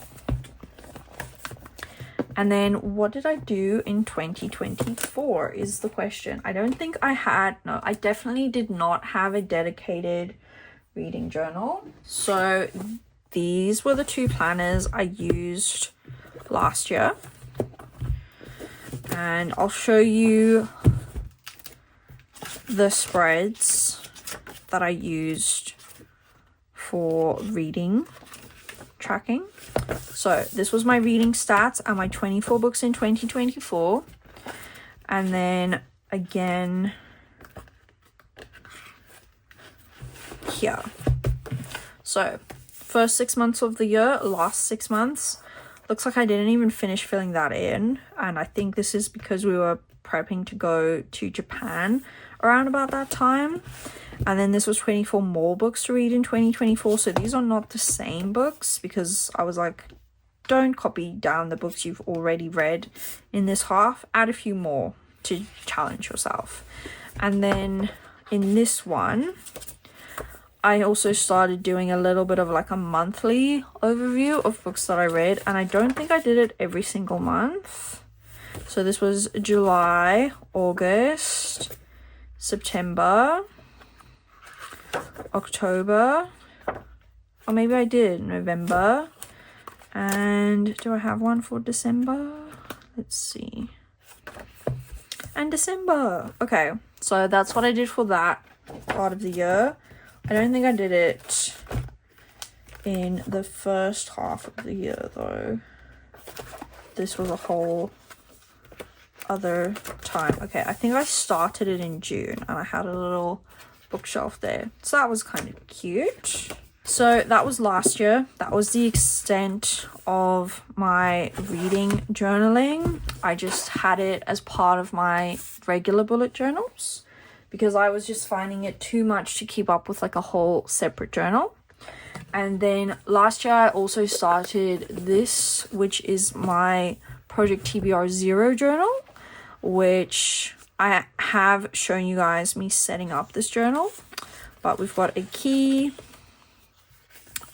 And then what did I do in 2024 is the question. I don't think I had, no, I definitely did not have a dedicated reading journal. So these were the 2 planners I used last year. And I'll show you the spreads that I used for reading tracking. So this was my reading stats and my 24 books in 2024. And then again here. So first 6 months of the year, last 6 months. Looks like I didn't even finish filling that in. And I think this is because we were prepping to go to Japan around about that time. And then this was 24 more books to read in 2024. So these are not the same books because I was like, don't copy down the books you've already read in this half. Add a few more to challenge yourself. And then in this one, I also started doing a little bit of like a monthly overview of books that I read. And I don't think I did it every single month. So this was July, August, September, October, or maybe I did November. And do I have one for December? Let's see. And December. Okay, so that's what I did for that part of the year. I don't think I did it in the first half of the year though. This was a whole other time. Okay, I think I started it in June and I had a little bookshelf there. So that was kind of cute. So that was last year. That was the extent of my reading journaling. I just had it as part of my regular bullet journals because I was just finding it too much to keep up with like a whole separate journal. And then last year I also started this, which is my Project TBR 0 journal, which I have shown you guys me setting up this journal. But we've got a key.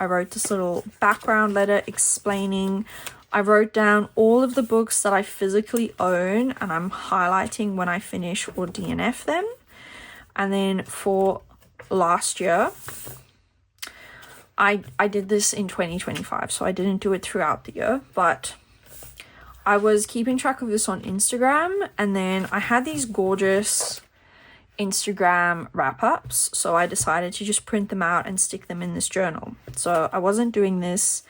I wrote this little background letter explaining. I wrote down all of the books that I physically own and I'm highlighting when I finish or DNF them. And then for last year, I did this in 2025, so I didn't do it throughout the year, but I was keeping track of this on Instagram, and then I had these gorgeous Instagram wrap-ups, so I decided to just print them out and stick them in this journal. So I wasn't doing this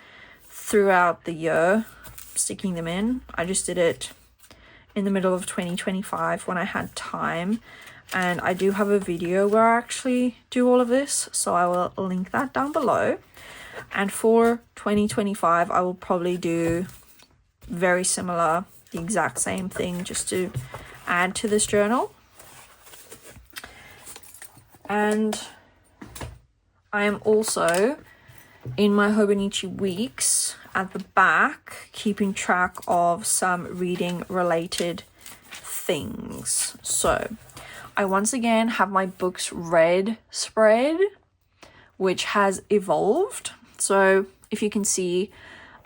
throughout the year, sticking them in. I just did it in the middle of 2025 when I had time, and I do have a video where I actually do all of this, so I will link that down below. And for 2025, I will probably do very similar, the exact same thing, just to add to this journal. And I am also in my Hobonichi weeks at the back keeping track of some reading related things. So I once again have my books read spread, which has evolved. So if you can see,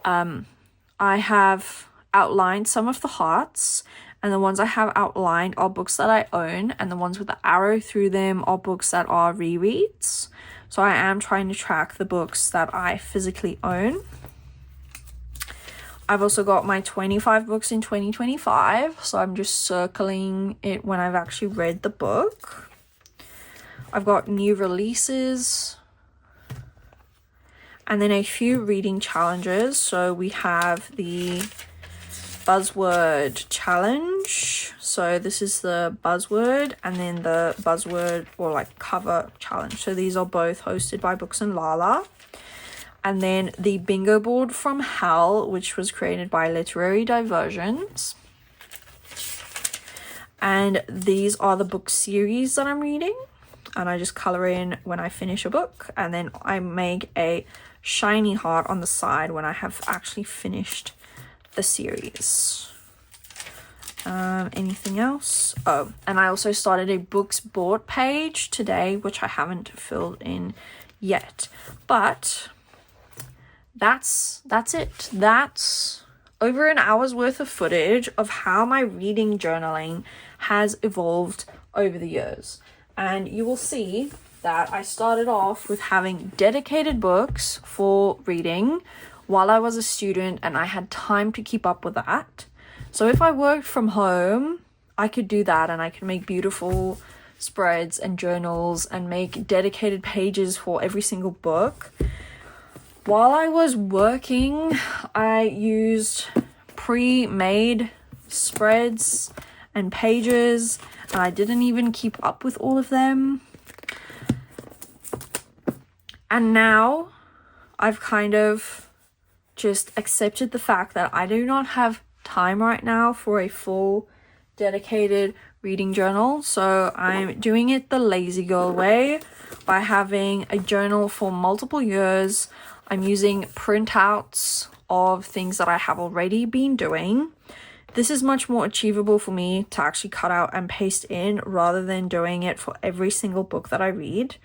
I have outlined some of the hearts, and the ones I have outlined are books that I own, and the ones with the arrow through them are books that are rereads. So I am trying to track the books that I physically own. I've also got my 25 books in 2025, so I'm just circling it when I've actually read the book. I've got new releases, and then a few reading challenges. So we have the buzzword challenge. So this is the buzzword, and then the buzzword or like cover challenge. So these are both hosted by Books and Lala. And then the bingo board from hell, which was created by Literary Diversions. And these are the book series that I'm reading. And I just color in when I finish a book. And then I make a shiny heart on the side when I have actually finished the series. Anything else? Oh, and I also started a books bought page today, which I haven't filled in yet. But that's it. That's over an hour's worth of footage of how my reading journaling has evolved over the years. And you will see that I started off with having dedicated books for reading while I was a student, and I had time to keep up with that. So if I worked from home, I could do that, and I could make beautiful spreads and journals and make dedicated pages for every single book. while I was working, I used pre-made spreads and pages, and I didn't even keep up with all of them. And now I've kind of just accepted the fact that I do not have time right now for a full dedicated reading journal. So I'm doing it the lazy girl way by having a journal for multiple years. I'm using printouts of things that I have already been doing. This is much more achievable for me to actually cut out and paste in rather than doing it for every single book that I read.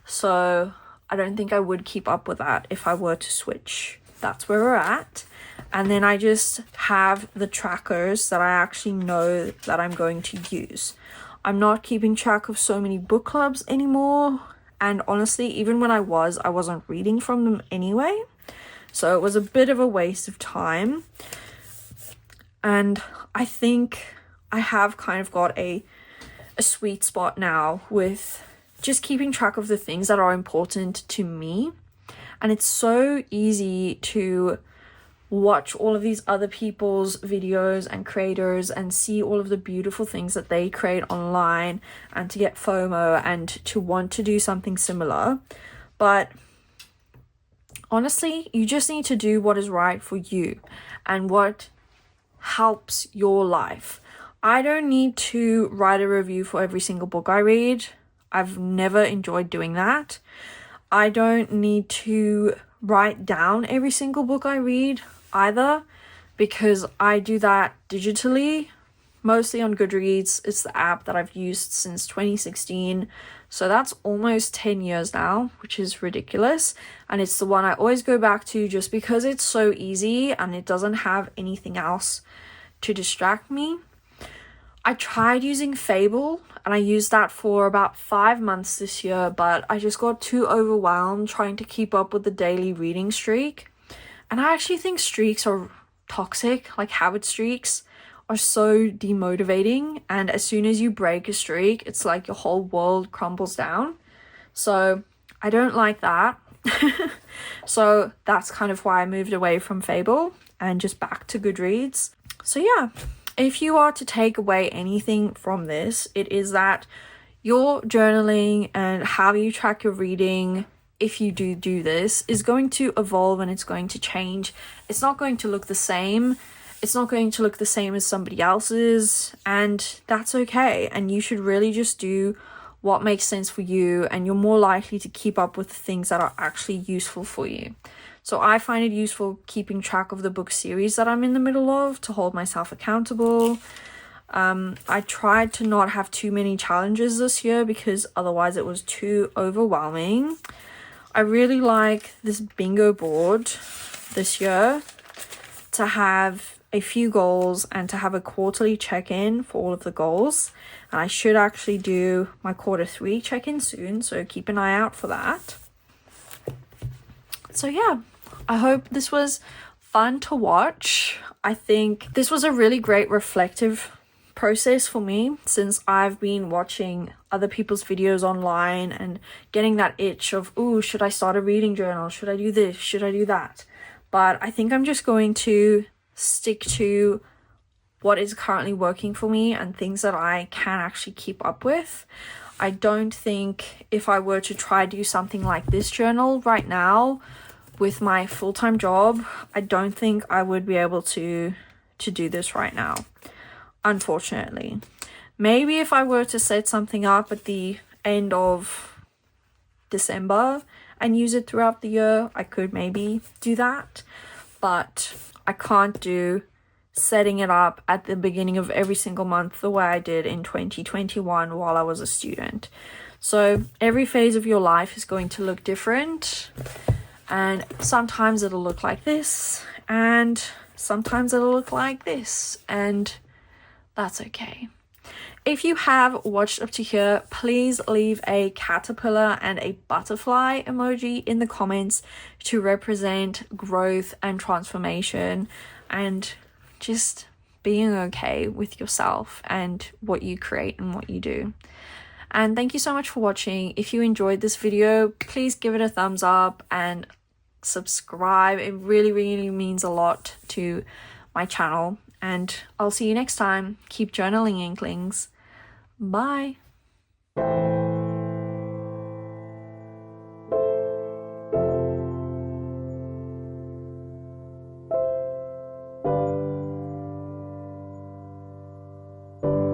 So I don't think I would keep up with that if I were to switch. That's where we're at. And then I just have the trackers that I actually know that I'm going to use. I'm not keeping track of so many book clubs anymore. And honestly, even when I wasn't reading from them anyway. So it was a bit of a waste of time. And I think I have kind of got a sweet spot now with just keeping track of the things that are important to me. And it's so easy to watch all of these other people's videos and creators and see all of the beautiful things that they create online and to get FOMO and to want to do something similar. But honestly, you just need to do what is right for you and what helps your life. I don't need to write a review for every single book I read. I've never enjoyed doing that. I don't need to write down every single book I read either, because I do that digitally, mostly on Goodreads. It's the app that I've used since 2016. So that's almost 10 years now, which is ridiculous. And it's the one I always go back to just because it's so easy and it doesn't have anything else to distract me. I tried using Fable and I used that for about 5 months this year, but I just got too overwhelmed trying to keep up with the daily reading streak. And I actually think streaks are toxic, like habit streaks are so demotivating, and as soon as you break a streak, it's like your whole world crumbles down. So I don't like that. So that's kind of why I moved away from Fable and just back to Goodreads. So yeah, if you are to take away anything from this, it is that your journaling and how you track your reading, if you do this, is going to evolve and it's going to change. It's not going to look the same. It's not going to look the same as somebody else's, and that's okay. And you should really just do what makes sense for you, and you're more likely to keep up with things that are actually useful for you. So I find it useful keeping track of the book series that I'm in the middle of to hold myself accountable. I tried to not have too many challenges this year because otherwise it was too overwhelming. I really like this bingo board this year to have a few goals and to have a quarterly check-in for all of the goals. And I should actually do my Q3 check-in soon, so keep an eye out for that. So yeah, I hope this was fun to watch. I think this was a really great reflective process for me, since I've been watching other people's videos online and getting that itch of, ooh, should I start a reading journal? Should I do this? Should I do that? But I think I'm just going to stick to what is currently working for me and things that I can actually keep up with. I don't think if I were to try do something like this journal right now with my full-time job, I don't think I would be able to do this right now, unfortunately. Maybe if I were to set something up at the end of December and use it throughout the year, I could maybe do that. But I can't do setting it up at the beginning of every single month the way I did in 2021 while I was a student. So every phase of your life is going to look different, and sometimes it'll look like this and sometimes it'll look like this, and that's okay. If you have watched up to here, please leave a caterpillar and a butterfly emoji in the comments to represent growth and transformation and just being okay with yourself and what you create and what you do. And thank you so much for watching. If you enjoyed this video, please give it a thumbs up and subscribe. It really means a lot to my channel, and I'll see you next time. Keep journaling, Inklings. Bye.